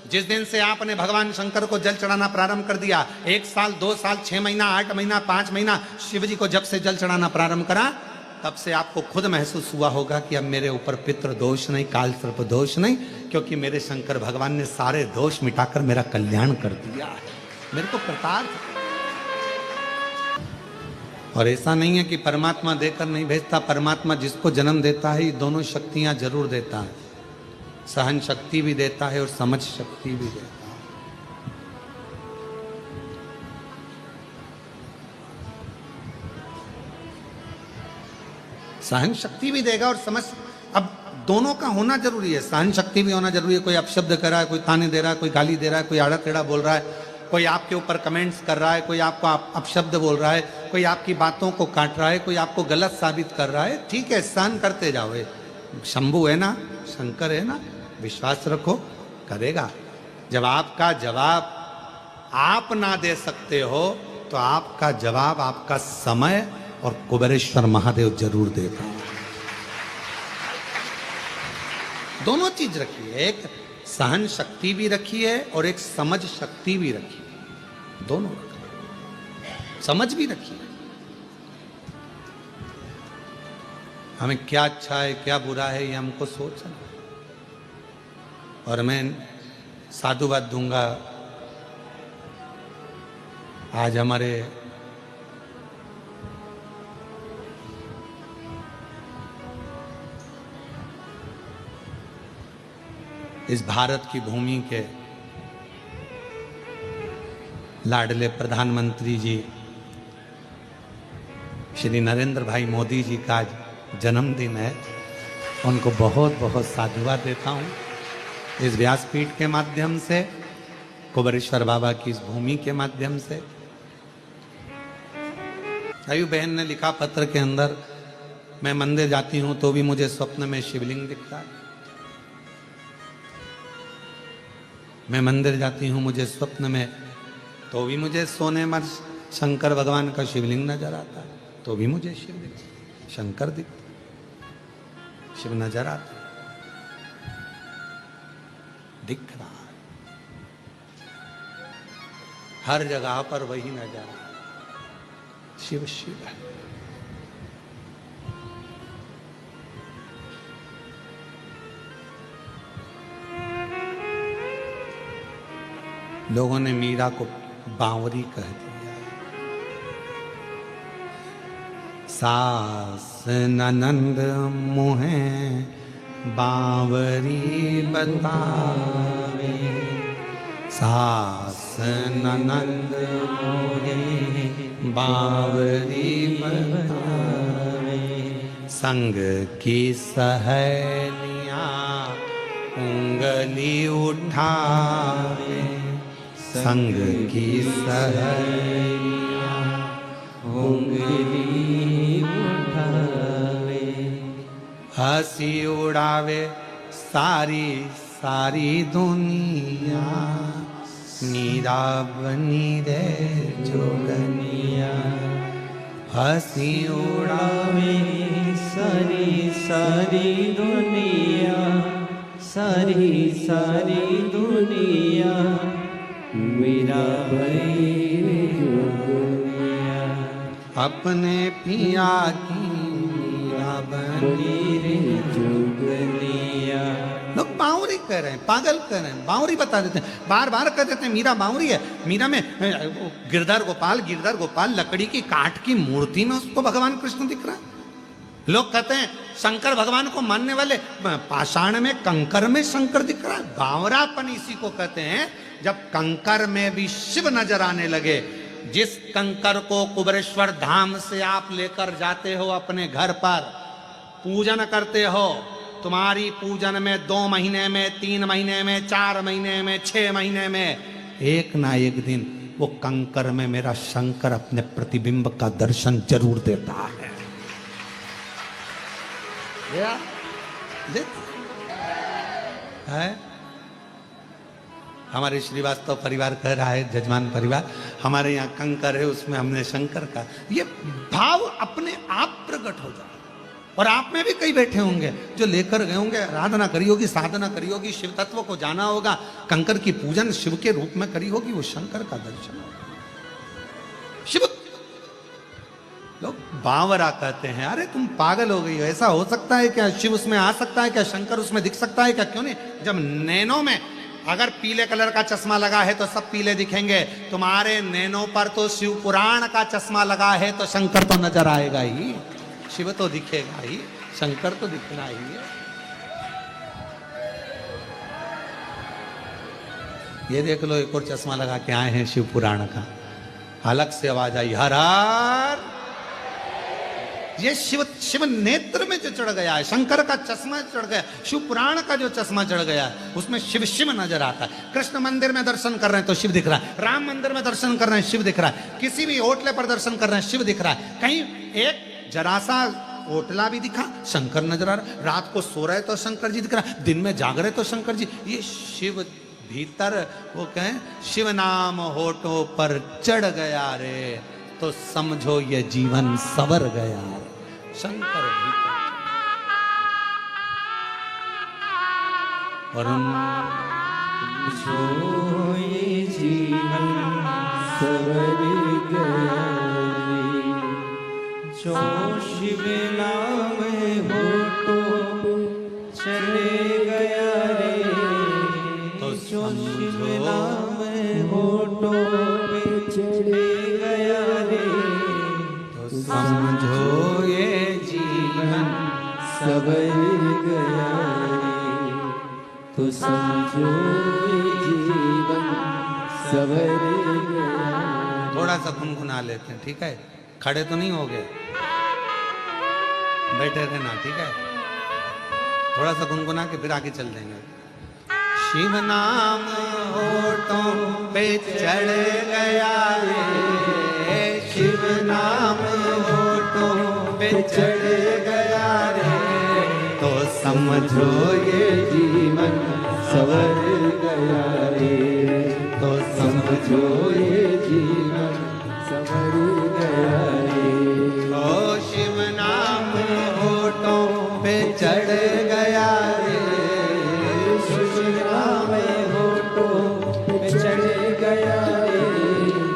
जिस दिन से आपने भगवान शंकर को जल चढ़ाना प्रारंभ कर दिया, 1 साल 2 साल 6 महीना 8 महीना 5 महीना शिव जी को जब से जल चढ़ाना प्रारंभ करा, तब से आपको खुद महसूस हुआ होगा कि अब मेरे ऊपर पितृ दोष नहीं, काल सर्प दोष नहीं, क्योंकि मेरे शंकर भगवान ने सारे दोष मिटाकर मेरा कल्याण कर दिया है, मेरे को कृतार्थ। और ऐसा नहीं है कि परमात्मा देकर नहीं भेजता, परमात्मा जिसको जन्म देता है ये दोनों शक्तियां जरूर देता है, सहन शक्ति भी देता है और समझ शक्ति भी देता है। सहन शक्ति भी देगा और समझ, अब दोनों का होना जरूरी है, सहन शक्ति भी होना जरूरी है। कोई अपशब्द कर रहा है, कोई ताने दे रहा है, कोई गाली दे रहा है, कोई आड़ा टेढ़ा बोल रहा है, कोई आपके ऊपर कमेंट्स कर रहा है, कोई आपको अपशब्द बोल रहा है, कोई आपकी बातों को काट रहा है, कोई आपको गलत साबित कर रहा है, ठीक है सहन करते जाओ। शंभू है ना, शंकर है ना, विश्वास रखो करेगा। जब आपका जवाब आप ना दे सकते हो तो आपका जवाब आपका समय और कुबेरेश्वर महादेव जरूर देगा। दोनों चीज रखी है, एक सहन शक्ति भी रखी है और एक समझ शक्ति भी रखी है, दोनों रखी, समझ भी रखी है। हमें क्या अच्छा है क्या बुरा है ये हमको सोचना। और मैं साधुवाद दूंगा, आज हमारे इस भारत की भूमि के लाडले प्रधानमंत्री जी श्री नरेंद्र भाई मोदी जी का आज जन्मदिन है। उनको बहुत बहुत साधुवाद देता हूँ इस व्यासपीठ के माध्यम से, कुबेरेश्वर बाबा की इस भूमि के माध्यम से। आयु बहन ने लिखा पत्र के अंदर, मैं मंदिर जाती हूँ तो भी मुझे स्वप्न में शिवलिंग दिखता है, मैं मंदिर जाती हूँ मुझे स्वप्न में तो भी मुझे सोने में शंकर भगवान का शिवलिंग नजर आता है, तो भी मुझे शिव दिखता, शंकर दिखता, शिव नजर आता, दिख रहा है हर जगह पर, वही नजर आता, शिव शिव है। लोगों ने मीरा को बावरी कह दिया। सास ननंद मुहे बावरी बतावे, सास ननंद मोहे बावरी बतावे, संग की सहेलियां उंगली उठावे, संग की सहेलियां उंगली उठावे, हंसी उड़ावे सारी सारी दुनिया, मीरा बनी रे जोगनिया, हंसी उड़ावे सारी सारी दुनिया, सारी सारी दुनिया, मेरा भाई जोगनिया, अपने पिया की मीरा बनी रे जोगनिया। लोग बावरी कह रहे हैं, पागल कह रहे हैं, बावरी बता देते हैं, बार बार कह देते हैं मीरा बावरी है। मीरा में गिरधर गोपाल लकड़ी की काठ की मूर्ति में उसको भगवान कृष्ण दिख रहा है। लोग कहते हैं शंकर भगवान को मानने वाले पाषाण में कंकर में शंकर दिख रहा है। बावरापन इसी को कहते हैं जब कंकर में भी शिव नजर आने लगे। जिस कंकर को कुबेरेश्वर धाम से आप लेकर जाते हो अपने घर पर, पूजन करते हो, तुम्हारी पूजन में 2 महीने में, 3 महीने में, 4 महीने में, 6 महीने में एक ना एक दिन वो कंकर में मेरा शंकर अपने प्रतिबिंब का दर्शन जरूर देता है। है हमारे श्रीवास्तव परिवार कह रहा है, जजमान परिवार, हमारे यहाँ कंकर है, उसमें हमने शंकर का ये भाव अपने आप प्रकट हो जाए। और आप में भी कई बैठे होंगे जो लेकर गए होंगे, आराधना करी होगी, साधना करी होगी, शिव तत्व को जाना होगा, कंकर की पूजन शिव के रूप में करी होगी, वो शंकर का दर्शन होगा। शिव लोग बावरा कहते हैं। अरे तुम पागल हो गई हो, ऐसा हो सकता है क्या? शिव उसमें आ सकता है क्या? शंकर उसमें दिख सकता है क्या? क्यों नहीं? जब नैनो में अगर पीले कलर का चश्मा लगा है तो सब पीले दिखेंगे। तुम्हारे नैनो पर तो शिव पुराण का चश्मा लगा है तो शंकर तो नजर आएगा ही, शिव तो दिखेगा ही, शंकर तो दिखना ही है। ये देख लो, एक और चश्मा लगा के आए हैं शिव पुराण का, अलग से आवाज आई, हर हर। ये शिव नेत्र में जो चढ़ गया है, शंकर का चश्मा चढ़ गया, शिव पुराण का जो चश्मा चढ़ गया है, उसमें शिव शिव नजर आता है। कृष्ण मंदिर में दर्शन कर रहे हैं तो शिव दिख रहा है, राम मंदिर में दर्शन कर रहे हैं शिव दिख रहा है, किसी भी होटले पर दर्शन कर रहे हैं शिव दिख रहा है। कहीं एक जरा सा होटला भी दिखा, शंकर नजर आ रहा। रात को सो रहे तो शंकर जी दिख रहा, दिन में जाग रहे तो शंकर जी। ये शिव भीतर, वो कहें शिव नाम होठों पर चढ़ गया रे, तो समझो ये जीवन सवर गया। शंकर भीतर और ये जीवन सवर गया रे, जो शिव नाम होठों चले गया रे, तो जो शिव नाम होठों पे चले गया रे, तो समझो ये जीवन सवर गया रे, तो समझो ये जीवन सवर गया। थोड़ा सा गुनगुना लेते हैं, ठीक है? खड़े तो नहीं हो गए, बैठे रहना, ठीक है? थोड़ा सा गुनगुना के फिर आगे चल देंगे। शिव नाम होठों पे चढ़ गया रे, शिव नाम होठों पे चढ़ गया रे, तो समझो ये जीवन सवर गया रे, तो समझो ये जीवन सवर गया रे। ओ शिव नाम होठों पे चढ़ गया रे, शिव नाम होठों पे चढ़ गया रे।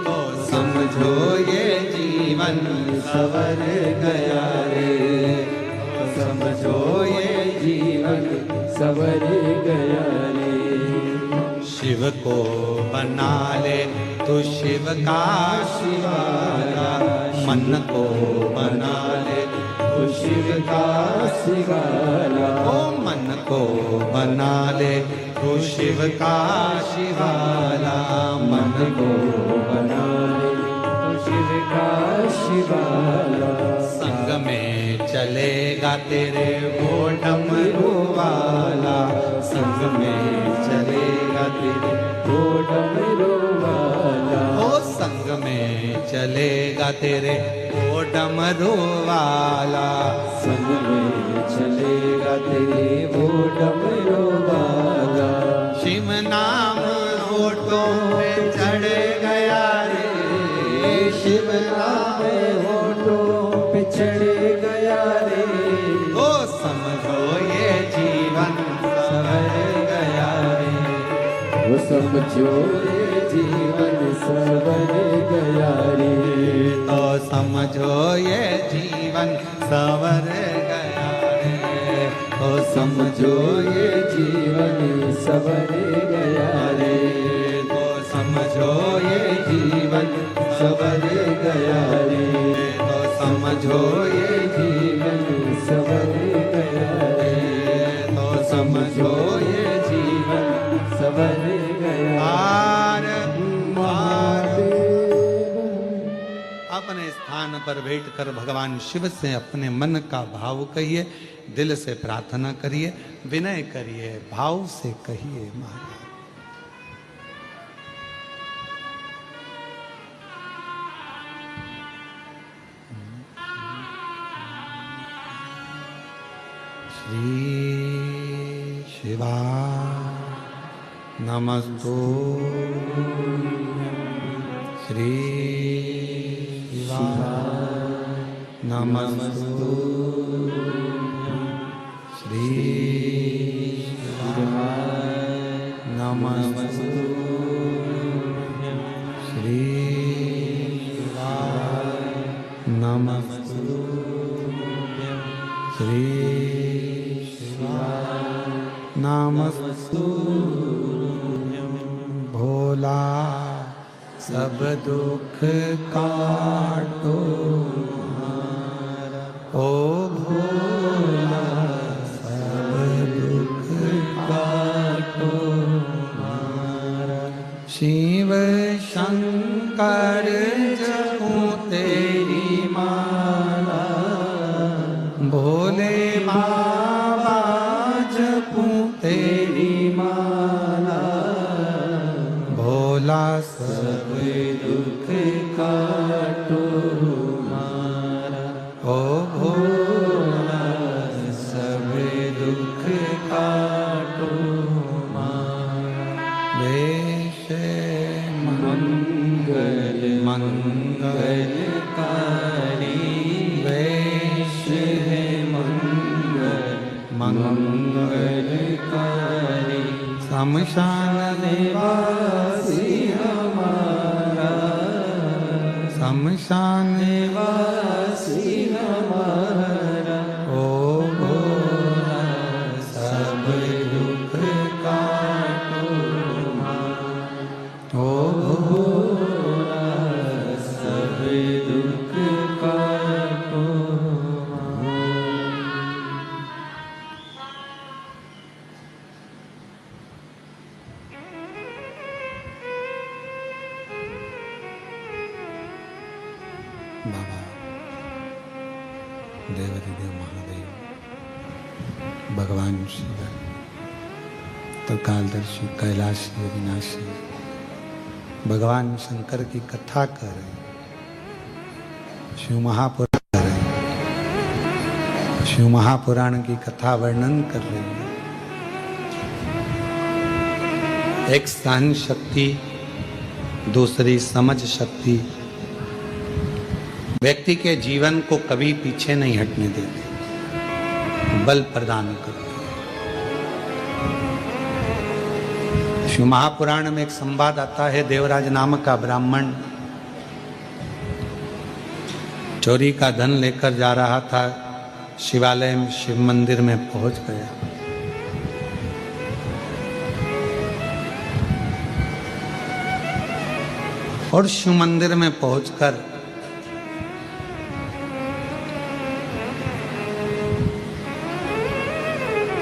तो समझो ये जीवन सवर गया रे, समझो ये जीवन सवर गया रे। शिव को बना ले तू शिव का शिवाला, मन को बना ले तू शिव का शिवाला। ओ मन को बना ले तू शिव का शिवाला, मन को बना ले तू शिव का शिवाला। संग में चलेगा तेरे वो डमरू वाला, संग में चलेगा तेरे वो डमरू वाला। ओ संग में चलेगा तेरे वो डमरू वाला, संग में चलेगा तेरे वो डमरू वाला। शिव नाम होठों पे चढ़ गया रे, शिव नाम होठों पे चढ़ गया रे। ओ समझो ये जीवन सवर गया रे, वो समझो ये जीवन सवर गया रे। तो समझो ये जीवन सवर गया रे, तो समझो ये जीवन सवर गया रे। तो समझो ये जीवन सवर गया रे। तो समझो ये जीवन सवर गया रे। तो समझो ये जीवन सवर गया। पार पार महादेव। अपने स्थान पर बैठकर भगवान शिव से अपने मन का भाव कहिए, दिल से प्रार्थना करिए, विनय करिए, भाव से कहिए महाराज। श्री शिवा नमस्तु, श्री शिवा नमस्तु, श्री शिवा नमस्तु, श्री शिवा नमस्तु, श्री नमस्तु। भोला सब दुख काटो, ओ भोला सब दुख काटो, शिव शंकर जपूं तेरी माला, भोले बाबा जपूं तेरी माला, भोला सब दुख काटो मारा। ओ भोला सब दुख काटो मारा। वेश मंगल मंगल कारी वेश है मंगल मंगलकारी। शमशान निवासी हमारा, शमशान निवासी हमारा। ओ भोला सब दुख काटो मारा। ओ भोला सब दुख काटो मारा। बाबा देवाधिदेव महादेव भगवान शिव त्रिकालदर्शी कैलाशी अविनाशी भगवान शंकर की कथा कर रहे हैं, शिव महापुराण कर रहे हैं, शिव महापुराण की कथा वर्णन कर रही है। एक स्थान शक्ति दूसरी समझ शक्ति व्यक्ति के जीवन को कभी पीछे नहीं हटने देती, बल प्रदान करती। शिव महापुराण में एक संवाद आता है, देवराज नामक का ब्राह्मण चोरी का धन लेकर जा रहा था, शिवालय में शिव मंदिर में पहुंच गया। और शिव मंदिर में पहुंचकर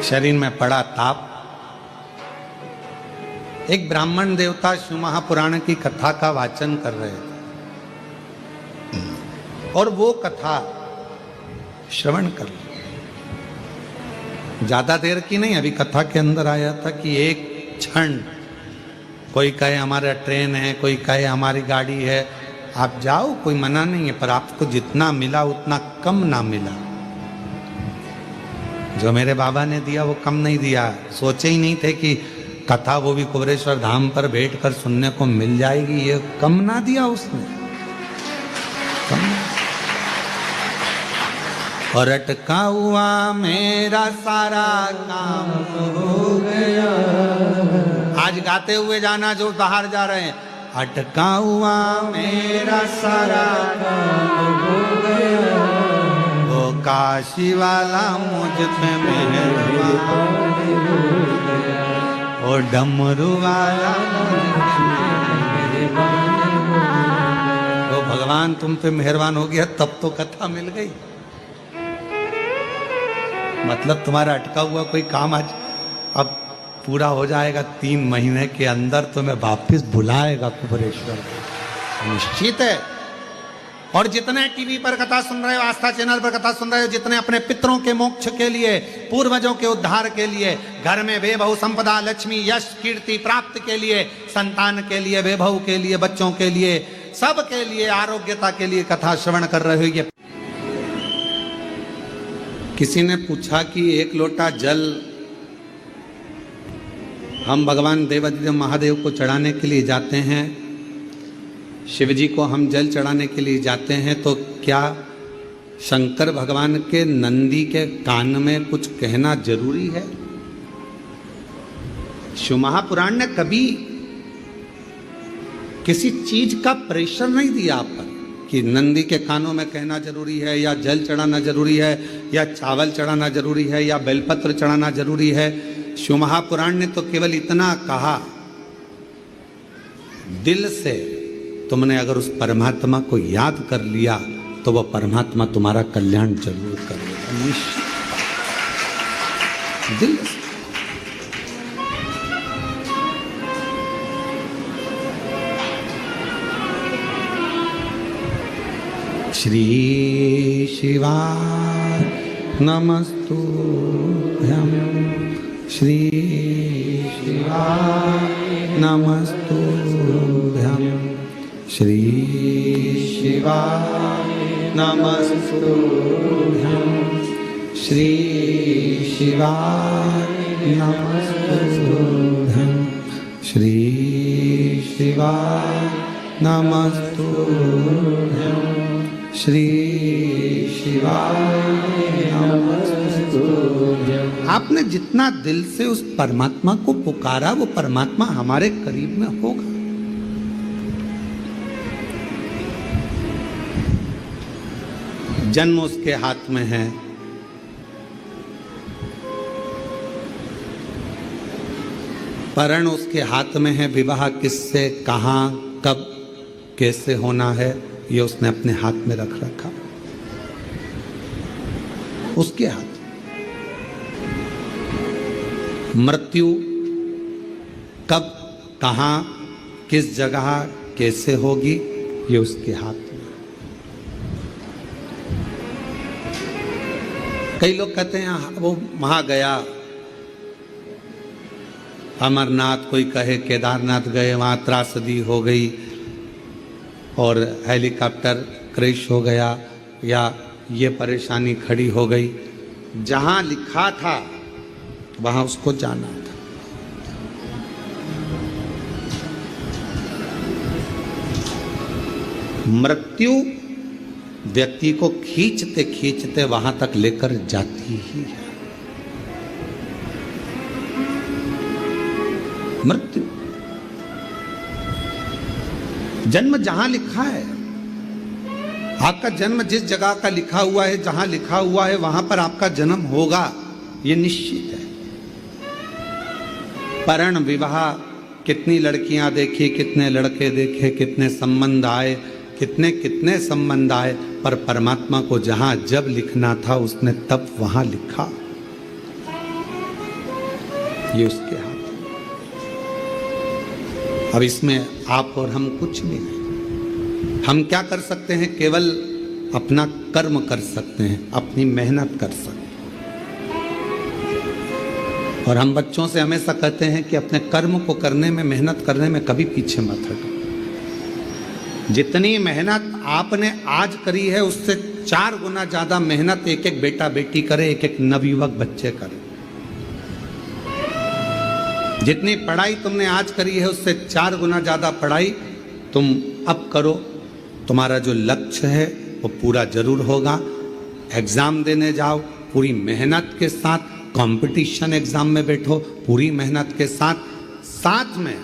शरीर में पड़ा ताप। एक ब्राह्मण देवता शिव महापुराण की कथा का वाचन कर रहे थे और वो कथा श्रवण कर ली। ज्यादा देर की नहीं, अभी कथा के अंदर आया था कि एक क्षण, कोई कहे हमारा ट्रेन है, कोई कहे हमारी गाड़ी है, आप जाओ, कोई मना नहीं है, पर आपको जितना मिला उतना कम ना मिला। जो मेरे बाबा ने दिया वो कम नहीं दिया। सोचे ही नहीं थे कि कथा वो भी कुबरेश्वर धाम पर बैठकर सुनने को मिल जाएगी, ये कम ना दिया उसने, कम। और अटका हुआ मेरा सारा काम हो गया। आज गाते हुए जाना जो बाहर जा रहे हैं, अटका हुआ मेरा सारा काम हो गया, वो काशी वाला मुझ पे मेहरबान हो गया, वो डमरू वाला वो भगवान तुम पे मेहरबान हो गया, तब तो कथा मिल गई। मतलब तुम्हारा अटका हुआ कोई काम आज अब पूरा हो जाएगा, 3 महीने के अंदर तुम्हें वापिस बुलाएगा कुबरेश्वर, निश्चित है। और जितने टीवी पर कथा सुन रहे हो, आस्था चैनल पर कथा सुन रहे हो, जितने अपने पितरों के मोक्ष के लिए, पूर्वजों के उद्धार के लिए, घर में वैभव संपदा लक्ष्मी यश कीर्ति प्राप्त के लिए, संतान के लिए, वैभव के लिए, बच्चों के लिए, सब के लिए, आरोग्यता के लिए कथा श्रवण कर रहे हो। ये किसी ने पूछा कि 1 लोटा जल हम भगवान देवाधिदेव महादेव को चढ़ाने के लिए जाते हैं, शिव जी को हम जल चढ़ाने के लिए जाते हैं, तो क्या शंकर भगवान के नंदी के कान में कुछ कहना जरूरी है? शिव महापुराण ने कभी किसी चीज का प्रेशर नहीं दिया आप पर कि नंदी के कानों में कहना जरूरी है, या जल चढ़ाना जरूरी है, या चावल चढ़ाना जरूरी है, या बेलपत्र चढ़ाना जरूरी है। शिव महापुराण ने तो केवल इतना कहा, दिल से तुमने अगर उस परमात्मा को याद कर लिया तो वह परमात्मा तुम्हारा कल्याण जरूर करेगा, निश्चित। दिल से। श्री शिवाय नमस्तुभ्यं, श्री शिवाय नमस्तुभ्यं, श्री शिवाय नमस्तुभ्यं, श्री शिवाय नमस्तुभ्यं, श्री शिवाय नमस्तुभ्यं, श्री शिवाय नमस्तुभ्यं। आपने जितना दिल से उस परमात्मा को पुकारा, वो परमात्मा हमारे करीब में होगा। जन्म उसके हाथ में है, परण उसके हाथ में है, विवाह किससे, कहां, कब, कैसे होना है, ये उसने अपने हाथ में रख रखा, उसके हाथ। मृत्यु कब, कहां, किस जगह, कैसे होगी, ये उसके हाथ में। कई लोग कहते हैं वो वहां गया, अमरनाथ, कोई कहे केदारनाथ गए, वहां त्रासदी हो गई और हेलीकॉप्टर क्रैश हो गया, या ये परेशानी खड़ी हो गई। जहां लिखा था वहां उसको जाना था। मृत्यु व्यक्ति को खींचते खींचते वहां तक लेकर जाती ही है। मृत्यु, जन्म जहां लिखा है, आपका जन्म जिस जगह का लिखा हुआ है, जहां लिखा हुआ है वहां पर आपका जन्म होगा, यह निश्चित है। परण विवाह, कितनी लड़कियां देखी, कितने लड़के देखे, कितने संबंध आए, कितने कितने संबंध आए, पर परमात्मा को जहां जब लिखना था उसने तब वहां लिखा। ये उसके हाथ। अब इसमें आप और हम कुछ भी नहीं। हम क्या कर सकते हैं? केवल अपना कर्म कर सकते हैं, अपनी मेहनत कर सकते हैं। और हम बच्चों से हमेशा कहते हैं कि अपने कर्म को करने में, मेहनत करने में कभी पीछे मत हटो। जितनी मेहनत आपने आज करी है उससे 4 गुना ज्यादा मेहनत एक एक बेटा बेटी करे, एक एक नवयुवक बच्चे करे। जितनी पढ़ाई तुमने आज करी है उससे 4 गुना ज्यादा पढ़ाई तुम अब करो। तुम्हारा जो लक्ष्य है वो पूरा जरूर होगा। एग्जाम देने जाओ पूरी मेहनत के साथ, कंपटीशन एग्जाम में बैठो पूरी मेहनत के साथ, साथ में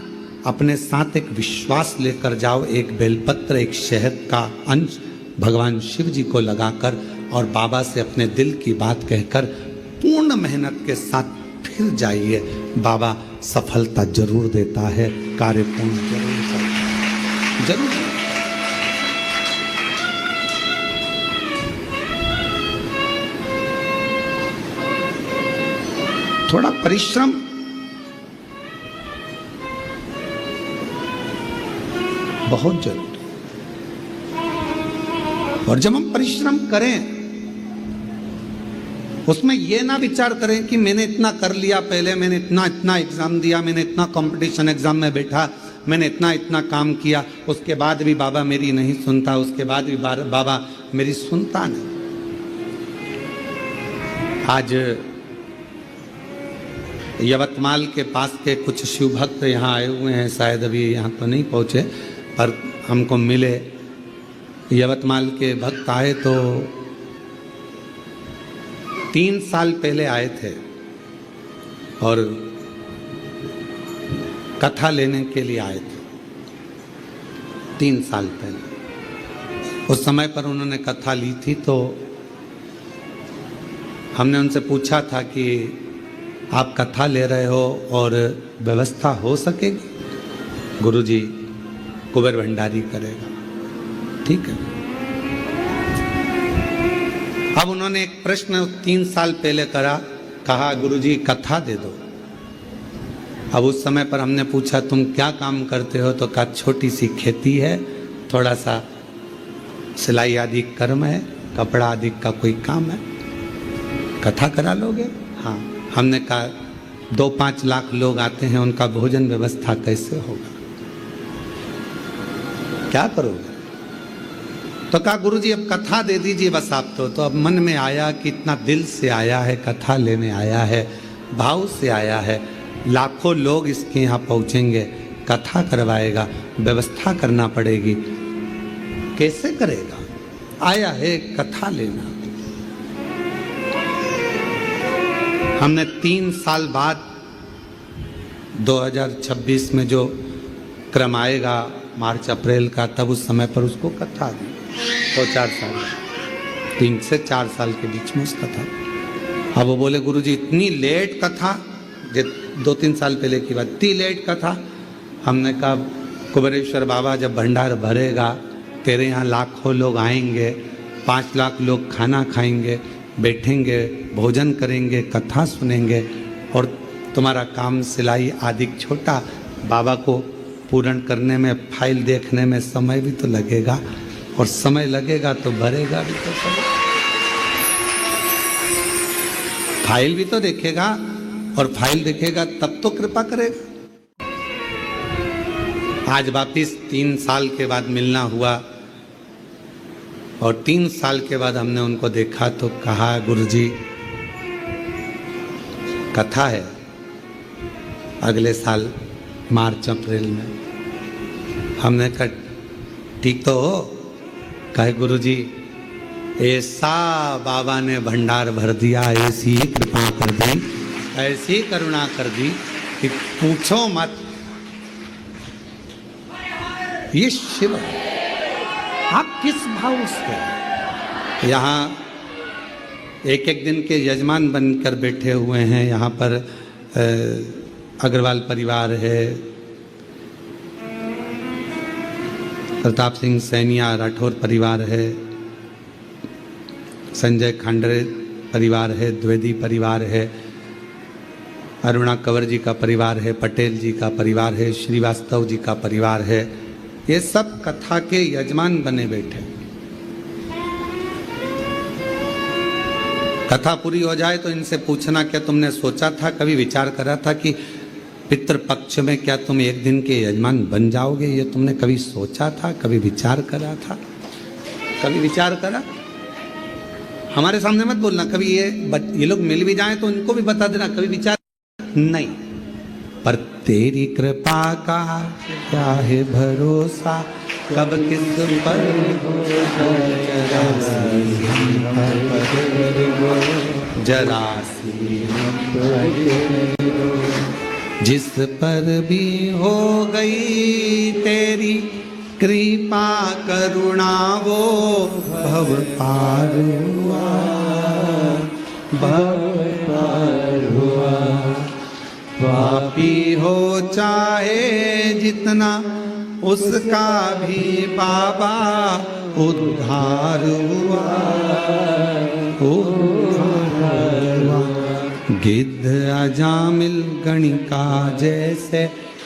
अपने साथ एक विश्वास लेकर जाओ, एक बेलपत्र, एक शहद का अंश भगवान शिव जी को लगाकर और बाबा से अपने दिल की बात कहकर पूर्ण मेहनत के साथ फिर जाइए। बाबा सफलता जरूर देता है, कार्य पूर्ण जरूर करता है, जरूर। थोड़ा परिश्रम बहुत जरूरी है। और जब हम परिश्रम करें उसमें यह ना विचार करें कि मैंने इतना कर लिया, पहले मैंने इतना एग्जाम दिया, मैंने इतना कंपटीशन एग्जाम में बैठा, मैंने इतना काम किया, उसके बाद भी बाबा मेरी नहीं सुनता, उसके बाद भी बाबा मेरी सुनता नहीं। आज यवतमाल के पास के कुछ शिव भक्त यहाँ आए हुए हैं, शायद अभी यहाँ तो नहीं पहुँचे पर हमको मिले। यवतमाल के भक्त आए तो 3 साल पहले आए थे और कथा लेने के लिए आए थे। 3 साल पहले उस समय पर उन्होंने कथा ली थी, तो हमने उनसे पूछा था कि आप कथा ले रहे हो और व्यवस्था हो सकेगी? गुरुजी कुबेर भंडारी करेगा, ठीक है। अब उन्होंने एक प्रश्न 3 साल पहले कहा गुरुजी कथा दे दो। अब उस समय पर हमने पूछा तुम क्या काम करते हो? तो कहा छोटी सी खेती है, थोड़ा सा सिलाई आदि कर्म है, कपड़ा आदि का कोई काम है, कथा करा लोगे? हाँ। हमने कहा 2-5 लाख लोग आते हैं, उनका भोजन व्यवस्था कैसे होगा, क्या करोगे? तो कहा गुरुजी अब कथा दे दीजिए बस आप तो अब मन में आया कि इतना दिल से आया है, कथा लेने आया है, भाव से आया है, लाखों लोग इसके यहाँ पहुँचेंगे, कथा करवाएगा, व्यवस्था करना पड़ेगी, कैसे करेगा? आया है कथा लेना। हमने 3 साल बाद 2026 में जो क्रम आएगा मार्च अप्रैल का, तब उस समय पर उसको कथा दी। तो 4 साल, 3 से 4 साल के बीच में उसका था। अब वो बोले गुरुजी इतनी लेट कथा, 2-3 साल पहले की बात, इतनी लेट कथा। हमने कहा कुबेरेश्वर बाबा जब भंडार भरेगा, तेरे यहाँ लाखों लोग आएंगे, 5 लाख लोग खाना खाएंगे, बैठेंगे, भोजन करेंगे, कथा सुनेंगे, और तुम्हारा काम सिलाई आदि छोटा, बाबा को पूर्ण करने में, फाइल देखने में समय भी तो लगेगा, और समय लगेगा तो भरेगा भी तो समय, फाइल भी तो देखेगा, और फाइल देखेगा तब तो कृपा करेगा। आज वापिस 3 साल के बाद मिलना हुआ, और 3 साल के बाद हमने उनको देखा तो कहा गुरुजी कथा है अगले साल मार्च अप्रैल में। हमने कहा ठीक तो हो, कहे गुरु जी ऐसा बाबा ने भंडार भर दिया, ऐसी कृपा कर दी, ऐसी करुणा कर दी कि पूछो मत। ये शिव आप किस भाव से यहाँ एक एक दिन के यजमान बनकर बैठे हुए हैं। यहाँ पर अग्रवाल परिवार है, प्रताप सिंह सैनिया राठौर परिवार है, संजय खांडरे परिवार है, द्विवेदी परिवार है, अरुणा कंवर जी का परिवार है, पटेल जी का परिवार है, श्रीवास्तव जी का परिवार है। ये सब कथा के यजमान बने बैठे। कथा पूरी हो जाए तो इनसे पूछना क्या तुमने सोचा था, कभी विचार करा था कि पितृपक्ष में क्या तुम एक दिन के यजमान बन जाओगे? ये तुमने कभी सोचा था, कभी विचार करा था? कभी विचार करा? हमारे सामने मत बोलना। कभी ये लोग मिल भी जाएं तो इनको भी बता देना, कभी विचार नहीं। पर तेरी कृपा का क्या है भरोसा, कब किस पर जरासी जिस पर भी हो गई तेरी कृपा करुणा वो भव पार हुआ, भव पार हुआ। पापी हो चाहे जितना उसका भी बाबा उद्धार हुआ, उद्धार हुआ। गिद्ध अजामिल गणिका जैसे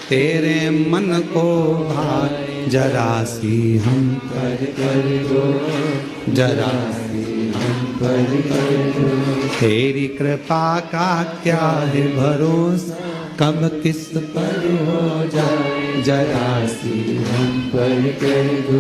तेरे मन को भाए, जरा सी हम पर कर दो, जरा सी हम पर कर दो। तेरी कृपा का क्या है भरोसा, कब किस पर हो जाए, जरा सी हम पर कर दो।